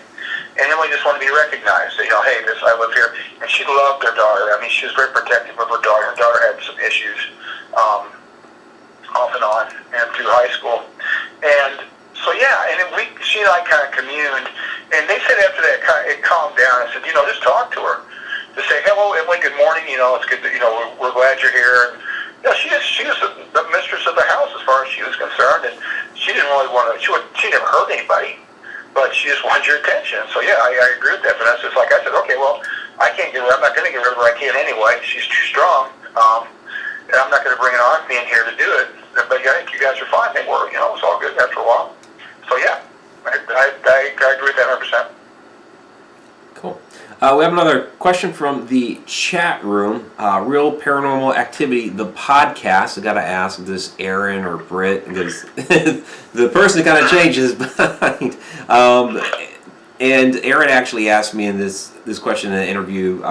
And Emily just wanted to be recognized. That, hey, I live here. And she loved her daughter. I mean, she was very protective of her daughter. Her daughter had some issues off and on and through high school. And so, yeah, and she and I kind of communed. And they said after that it calmed down. I said, just talk to her. To say, hello, Emily, good morning. It's good that, we're glad you're here. And, she was the mistress of the house as far as she was concerned. And she didn't really want to, she never hurt anybody, but she just wanted your attention. So, yeah, I agree with that. Vanessa, it's like I said, okay, well, I can't get rid of her. I'm not going to get rid of her. I can't anyway. She's too strong. And I'm not going to bring an army in here to do it. But I think you guys are fine. They were, it's all good after a while. So, yeah, I agree with that 100%. Cool. We have another question from the chat room. Real Paranormal Activity, the podcast. I got to ask, is this Aaron or Britt? Because the person kind of changes behind. And Aaron actually asked me in this question in an interview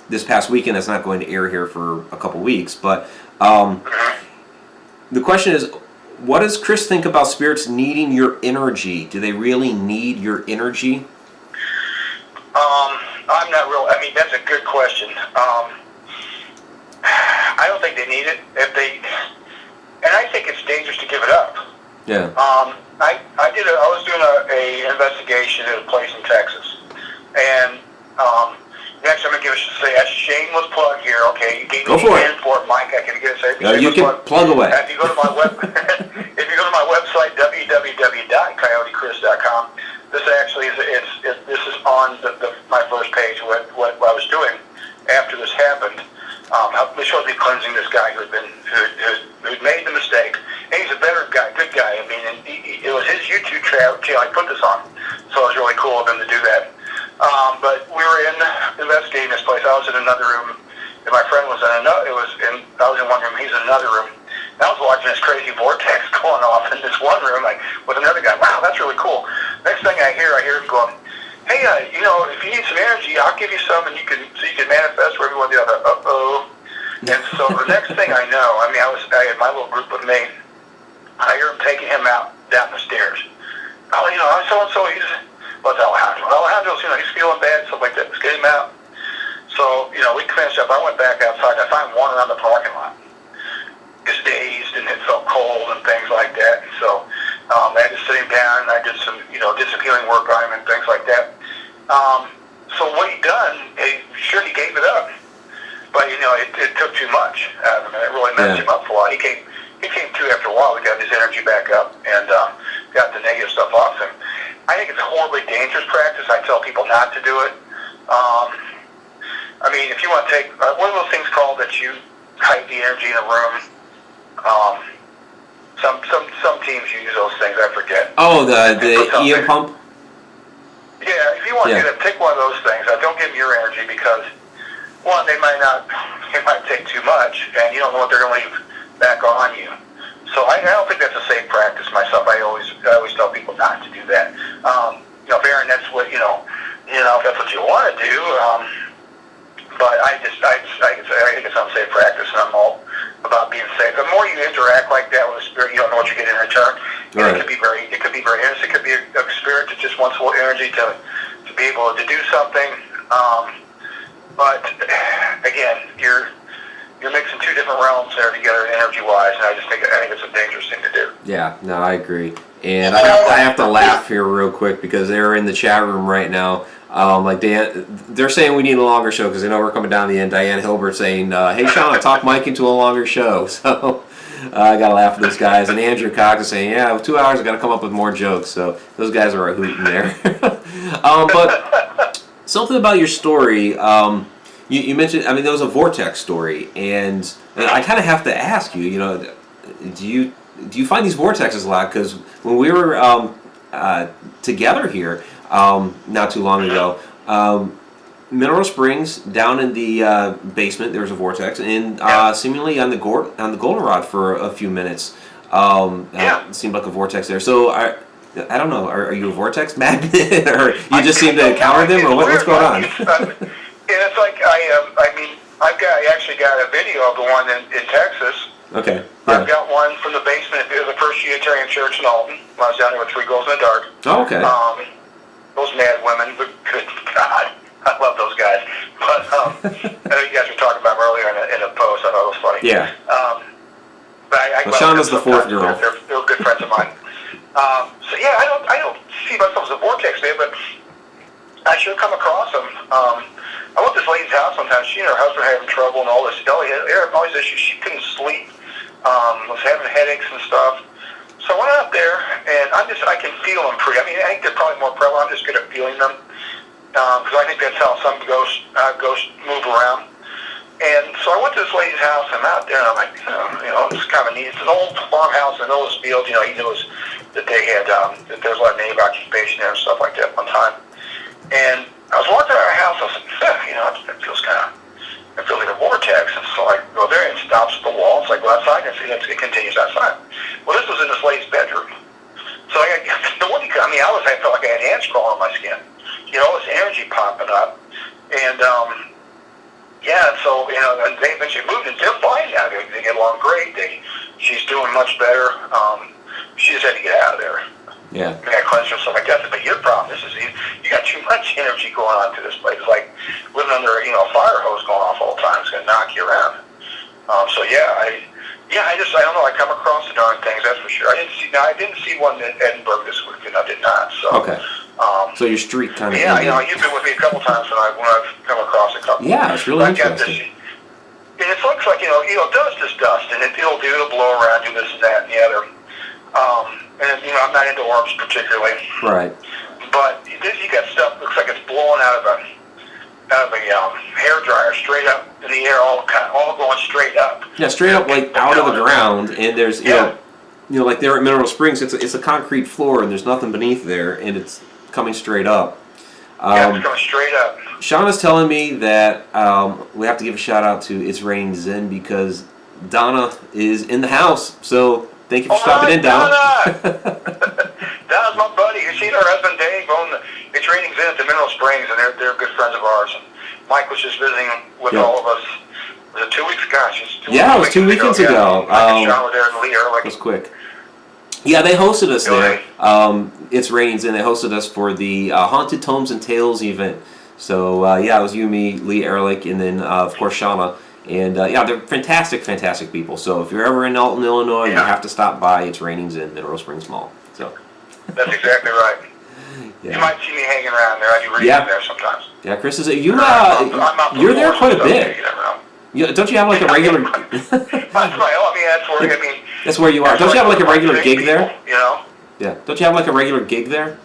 this past weekend. That's not going to air here for a couple weeks. But the question is, what does Chris think about spirits needing your energy? Do they really need your energy? I'm not real. I mean, that's a good question. I don't think they need it. And I think it's dangerous to give it up. Yeah. I was doing a investigation at a place in Texas, and next I'm gonna give a shameless plug here. Okay, you gave me the end for it, Mike. I can give it. No, you can plug away. If you go to my website www.coyotechris.com. This actually this is on my first page. What I was doing after this happened. They showed me cleansing this guy who'd made the mistake. And he's a better guy, good guy. I mean, and it was his YouTube channel I put this on, so it was really cool of him to do that. But we were investigating this place. I was in another room, and my friend was in another. I was in one room. He's in another room. And I was watching this crazy vortex going off in this one room, like with another guy. Wow, that's really cool. Next thing I hear him going, "Hey, if you need some energy, I'll give you some, and you can manifest wherever you want to do." Uh-oh. And so the next thing I know, I had my little group with me. I hear him taking him out down the stairs. Oh, so-and-so, what's Alejandro? Alejandro's, he's feeling bad, stuff like that. Let's get him out. So, we finished up. I went back outside. I found him wandering around the parking lot. Just dazed, and it felt cold and things like that. And so I had to sit him down, and I did some healing work on him and things like that. So what he done, he gave it up, but it took too much out of him, and it really messed him up for a while. He came to after a while. We got his energy back up and got the negative stuff off him. I think it's a horribly dangerous practice. I tell people not to do it. I mean, if you want to take one of those things called that you hide the energy in a room. Some teams use those things. I forget. Oh, the EM pump. Yeah, if you want you to pick one of those things. Don't give them your energy because, one, they might take too much, and you don't know what they're going to leave back on you. So I don't think that's a safe practice myself. I always tell people not to do that. If Aaron, that's what if that's what you want to do. But I think it's unsafe practice, and I'm all about being safe. The more you interact like that with a spirit, you don't know what you're getting in return. Right. It could be very innocent. It could be a spirit that just wants a little energy to be able to do something. But again, you're mixing two different realms there together, energy-wise, and I think it's a dangerous thing to do. Yeah, no, I agree. And I have to laugh here real quick because they're in the chat room right now. Like Dan, they're saying we need a longer show because they know we're coming down the end. Diane Hilbert saying, "Hey Sean, talk Mike into a longer show." So I gotta laugh at those guys. And Andrew Cox is saying, "Yeah, with 2 hours, I gotta come up with more jokes." So those guys are hooting there. But something about your story. You mentioned, there was a vortex story, and I kind of have to ask you. Do you find these vortexes a lot? Because when we were together here. Not too long ago, Mineral Springs down in the basement. There was a vortex, and seemingly on the goldenrod for a few minutes. It seemed like a vortex there. So I don't know. Are you a vortex magnet, or you just seem to encounter them, or what's going on? It's like I actually got a video of the one in Texas. Okay. Yeah. I've got one from the basement of the First Unitarian Church in Alton. When I was down there with 3 Girls in the Dark. Oh, okay. Those mad women, but good God, I love those guys. But I know you guys were talking about them earlier in a post. I thought it was funny. Yeah. But Shauna's the 4th girl. They're good friends of mine. So yeah, I don't see myself as a vortex man, but I sure come across them. I went to this lady's house sometimes. She and her husband having trouble and all this. All these issues. She couldn't sleep. Was having headaches and stuff. So I went out there, and I can feel them I think they're probably more prevalent. I'm just good at feeling them, because I think that's how some ghosts move around. And so I went to this lady's house, and I'm out there, and I'm like, it's kind of neat. It's an old farmhouse in the middle of this field. He knew that they had, that there was a lot of native occupation there and stuff like that one time. And I was walking around our house, I was like, it feels like a vortex. And so I go there and it stops at the wall. It's like, go outside, and it continues outside. Well, this was in this lady's bedroom. So I felt like I had ants crawling on my skin. All this energy popping up. And, so, and they eventually moved, and they're fine now. They get along great. She's doing much better. She just had to get out of there. Yeah. I got cleansed or something like that. But your problem is you got too much energy going on through this place. It's like living under a fire hose going off all the time. It's going to knock you around. I don't know. I come across the darn things, that's for sure. I didn't see one in Edinburgh this weekend. I did not. So okay. So your street kind of. Yeah, you've been with me a couple times when I've come across a couple. Yeah, it's really interesting. And it looks like dust is dust, and it'll blow around, do this and that and the other. And I'm not into orbs particularly. Right. But you got stuff looks like it's blowing out of a hair dryer straight up in the air, all going straight up. Yeah, straight up, like out of the ground, and there's like there at Mineral Springs, it's a concrete floor, and there's nothing beneath there, and it's coming straight up. It's coming straight up. Shauna's telling me that we have to give a shout out to It's Raining Zen because Donna is in the house. So thank you for stopping in, Donna. Donna's my buddy. You see her husband Dave own It's Raining Zen at the Mineral Springs, and they're good friends of ours. And Mike was just visiting with all of us. Was it 2 weeks? Gosh, it was 2 weekends ago. Sean were there and Lee Ehrlich. It was quick. Yeah, they hosted us there. It's Raining Zen. They hosted us for the Haunted Tomes and Tales event. So, it was you, me, Lee Ehrlich, and then, of course, Shana. And, they're fantastic, fantastic people. So if you're ever in Alton, Illinois, you have to stop by It's Raining Zen, Mineral Springs Mall. So. That's exactly right. Yeah. You might see me hanging around there. I do reading there sometimes. Yeah, Chris, you're there quite a bit. You never know. Don't you have like a regular... That's where you are. Don't you have like a regular gig there? Yeah. Don't you have like a regular gig there?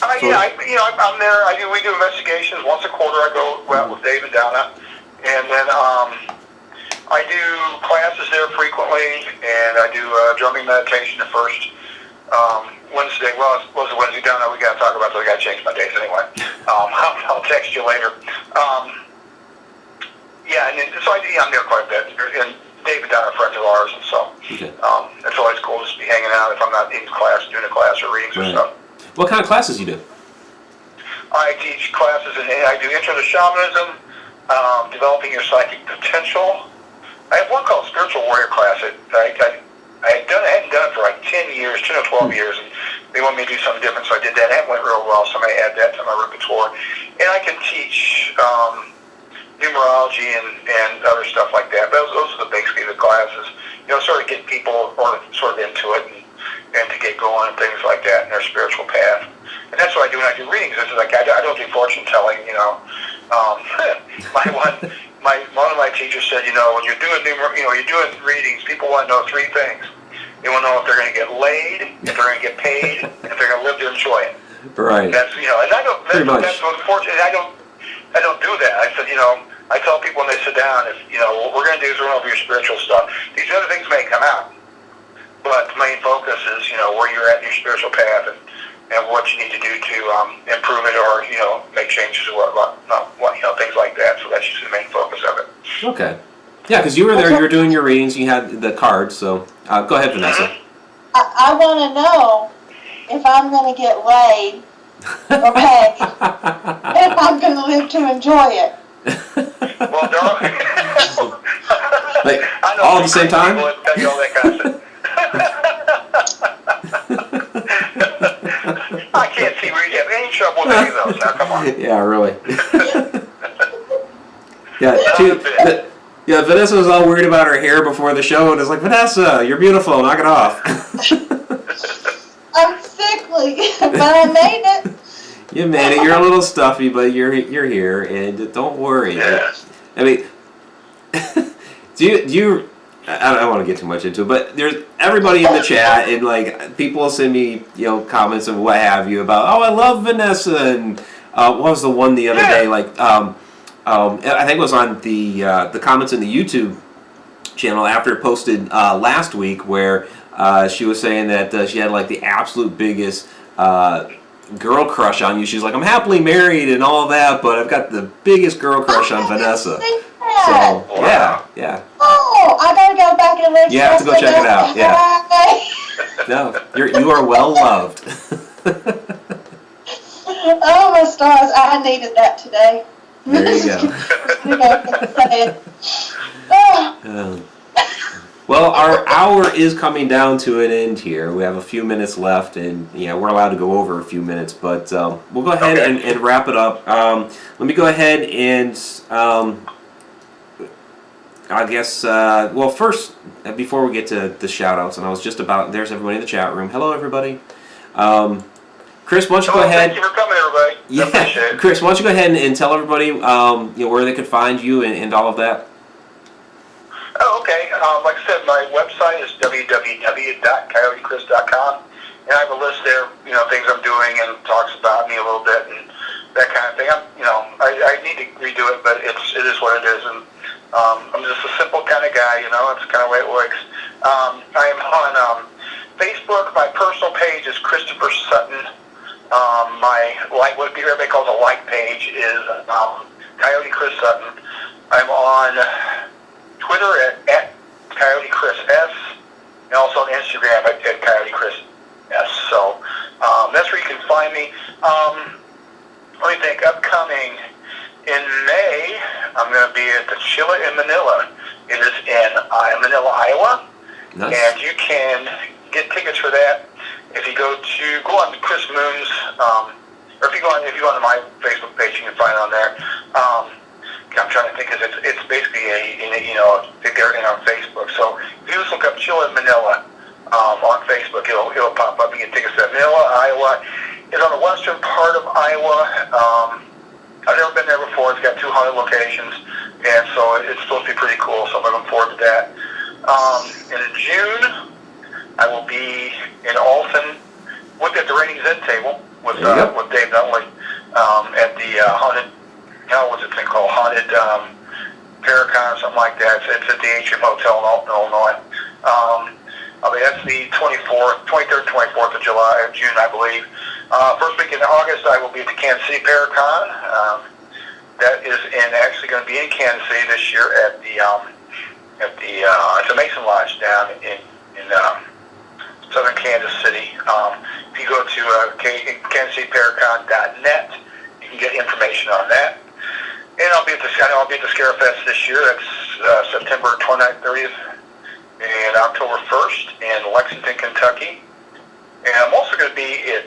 I'm there. We do investigations once a quarter. I go out with Dave and Donna, and then I do classes there frequently, and I do drumming meditation the first Wednesday. Well, it was a Wednesday. Down there, we got to talk about. So I got to change my days anyway. I'll text you later. Yeah, and then, so I'm there quite a bit. And David down are friends of ours, and so it's always cool to be hanging out if I'm not in class, doing a class or readings or stuff. What kind of classes you do? I teach classes, and I do Intro to Shamanism, Developing Your Psychic Potential. I have one called Spiritual Warrior class. I hadn't done it for like 10 years, 10 or 12 years, and they wanted me to do something different, so I did that. It went real well, so I'm going to add that to my repertoire. And I can teach numerology and other stuff like that. But those are basically the classes, sort of get people sort of into it and to get going and things like that in their spiritual path. And that's what I do when I do readings. It's like I don't do fortune telling. One of my teachers said, when you're doing you're doing readings, people want to know three things. They want to know if they're going to get laid, if they're going to get paid, and if they're going to live to enjoy it. Right. That's and I don't. That's unfortunate. I don't do that. I said, I tell people when they sit down, what we're going to do is we're going to over your spiritual stuff. These other things may come out, but the main focus is, where you're at in your spiritual path and what you need to do to improve it or, make changes or things like that. So that's usually the main focus of it. Okay. Yeah, because you were there, you were doing your readings, you had the cards, so go ahead, Vanessa. I want to know if I'm going to get laid or paid, and if I'm going to live to enjoy it. Well, there are... like, I know all at the same time? People that tell you all that kind of stuff. I can't see where you have any trouble with any of those. Now, come on. Yeah, really. Yeah, Vanessa was all worried about her hair before the show, and it's like, Vanessa, you're beautiful, knock it off. I'm sickly, but I made it. You made it. You're a little stuffy, but you're here, and don't worry. Yeah. I mean, do you? I don't want to get too much into it, but there's everybody in the chat, and like people send me comments and what have you about, I love Vanessa, and what was the one the other day? Like I think it was on the comments in the YouTube channel after it posted last week, where she was saying that she had like the absolute biggest girl crush on you. She's like, I'm happily married and all that, but I've got the biggest girl crush on Vanessa. So yeah. Oh, I gotta go back and look. You have to go check it out. Yeah. No, you are well loved. Oh my stars! I needed that today. There you go. Well, our hour is coming down to an end here. We have a few minutes left, and we're allowed to go over a few minutes, but we'll go ahead and wrap it up. Let me go ahead and I guess, first, before we get to the shout-outs, and I was just about, there's everybody in the chat room. Hello, everybody. Chris, why don't you go ahead? Thank you for coming, everybody. Yeah, Chris, why don't you go ahead and tell everybody where they could find you and all of that? Oh, okay. Like I said, my website is www.coyotechris.com, and I have a list there, things I'm doing and talks about me a little bit and that kind of thing. I need to redo it, but it is what it is, and I'm just a simple kind of guy, it's kind of the way it works. I am on Facebook. My personal page is Christopher Sutton. What everybody calls a like page is Coyote Chris Sutton. I'm on Twitter at Coyote Chris S, and also on Instagram at Coyote Chris S. So that's where you can find me. Let me think. Upcoming in May, I'm going to be at the Chilla in Manila. It is in Manila, Iowa. Nice. And you can get tickets for that if you go on Chris Moon's, or if you go on my Facebook page, you can find it on there. I'm trying to think, because it's basically they're in on Facebook. So if you just look up Chilla in Manila on Facebook, it'll pop up. You get tickets to Manila, Iowa. It's on the western part of Iowa. I've never been there before. It's got 2 haunted locations, and so it's supposed to be pretty cool. So I'm looking forward to that. And in June, I will be in Alton at the Raining Zen table with Dave Dunley at the haunted. What's it thing called? Haunted Paracon or something like that. It's at the Atrium Hotel in Alton, Illinois. That's that's the 23rd, 24th of June, I believe. First week in August, I will be at the Kansas City Paracon. That is actually going to be in Kansas City this year at the it's a Mason Lodge down in southern Kansas City. If you go to kansascityparacon.net, you can get information on that. And I'll be at the Scare Fest this year. That's September 29th, 30th, and October 1st in Lexington, Kentucky. And I'm also going to be at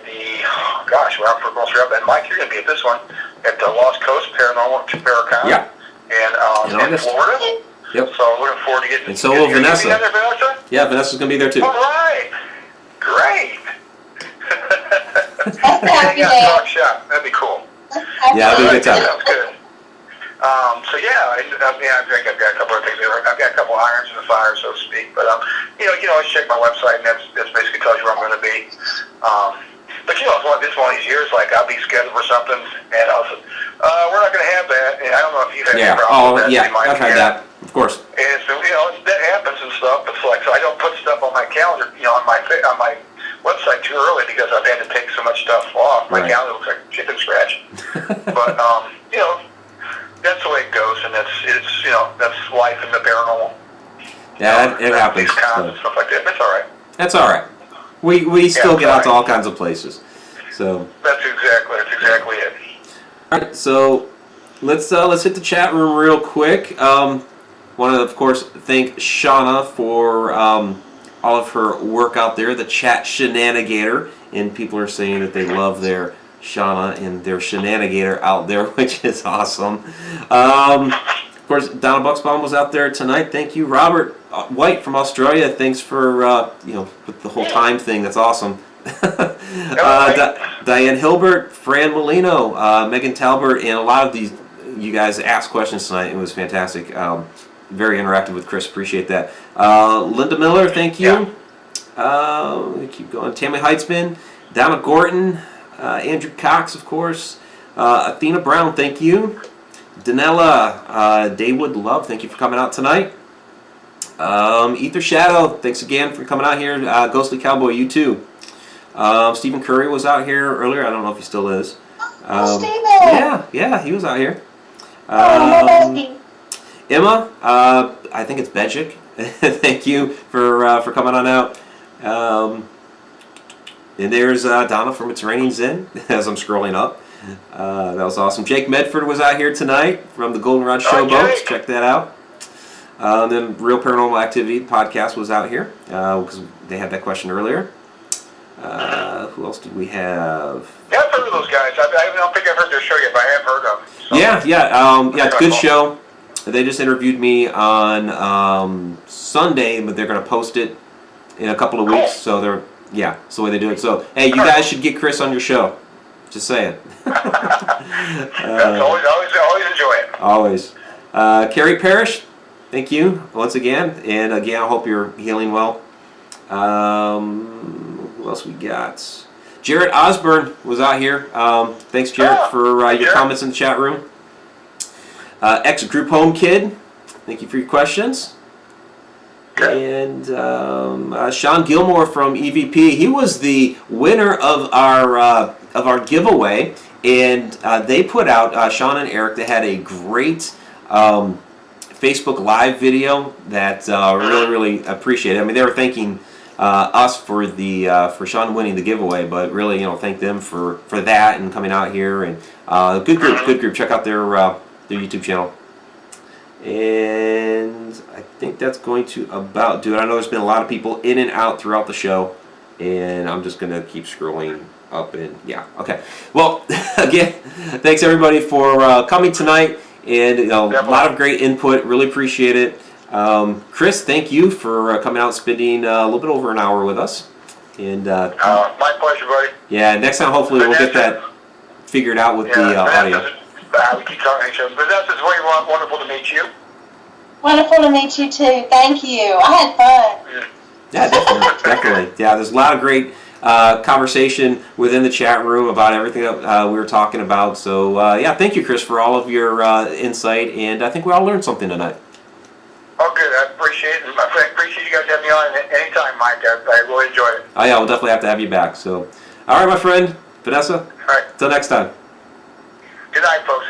we're out for most and Mike, you're going to be at this one at the Lost Coast Paranormal Paracon. Yeah. In Florida. Yep. So looking forward to getting. And so will Vanessa. There, Vanessa. Yeah, Vanessa's going to be there too. All right. Great. Happy Yeah, day. talk shop. That'd be cool. Yeah, it'll be a good time. Sounds good. I've got a couple of things. I've got a couple irons in the fire, so to speak. But you can always check my website, and that's basically tells you where I'm going to be. But it's one of these years, like I'll be scheduled for something, and I'll say, we're not going to have that. And I don't know if you've had any problems with that. I've had that, of course. And so that happens and stuff. It's like, so I don't put stuff on my calendar, on my website too early because I've had to take so much stuff off. My calendar looks like chicken scratch. But that's the way it goes, and that's life in the paranormal. Yeah, it happens. These cons and stuff like that. But it's all right. That's all right. We still get out to all kinds of places. So That's exactly it. all right, so let's hit the chat room real quick. Want to, of course, thank Shana for all of her work out there, the chat Shananigator, and people are saying that they love their Shana and their Shananigator out there, which is awesome. Of course, Donna Bucksbaum was out there tonight. Thank you, Robert White from Australia. Thanks for with the whole time thing. That's awesome. Diane Hilbert, Fran Molino, Megan Talbert, and a lot of these you guys asked questions tonight. It was fantastic. Very interactive with Chris. Appreciate that. Linda Miller, thank you. We keep going. Tammy Heitzman, Donna Gorton, Andrew Cox, of course. Athena Brown, thank you. Danella, Daywood Love, thank you for coming out tonight. Ether Shadow, thanks again for coming out here. Ghostly Cowboy, you too. Stephen Curry was out here earlier. I don't know if he still is. Stephen! Yeah, he was out here. Oh, Emma, I think it's Bejic. Thank you for coming on out. And there's Donna from It's Raining Zen as I'm scrolling up. That was awesome. Jake Medford was out here tonight from the Goldenrod Showboats. Check that out. Then Real Paranormal Activity podcast was out here because they had that question earlier. Who else did we have? Yeah, I've heard of those guys. I don't think I've heard their show yet, but I have heard of them. So. Yeah, it's a good show. They just interviewed me on Sunday, but they're going to post it in a couple of weeks. So it's the way they do it. So, hey, you guys should get Chris on your show. Just saying. Always enjoy it. Always. Carrie Parrish, thank you once again. And again, I hope you're healing well. Who else we got? Jared Osborne was out here. Thanks, Jared, for your comments in the chat room. Ex-Group Home Kid, thank you for your questions. And Sean Gilmore from EVP, he was the winner of our giveaway, and they put out Sean and Eric. They had a great Facebook Live video that really appreciated. I mean, they were thanking us for for Sean winning the giveaway, but really thank them for that and coming out here, and good group. Check out their YouTube channel. And I think that's going to about do it. I know there's been a lot of people in and out throughout the show, and I'm just going to keep scrolling up. And yeah, okay. Well, again, thanks everybody for coming tonight, and a lot of great input. Really appreciate it. Chris, thank you for coming out and spending a little bit over an hour with us. And my pleasure, buddy. Yeah, next time hopefully we'll get that figured out with the audio. We keep talking to each other. Vanessa, it's very wonderful to meet you. Wonderful to meet you too. Thank you. I had fun. Yeah, definitely. Yeah, there's a lot of great conversation within the chat room about everything that we were talking about. So thank you, Chris, for all of your insight, and I think we all learned something tonight. Oh, good. I appreciate it. I appreciate you you guys have me on anytime, Mike. I really enjoy it. Oh yeah, we'll definitely have to have you back. So, all right, my friend, Vanessa. All right. Till next time. Good night, folks.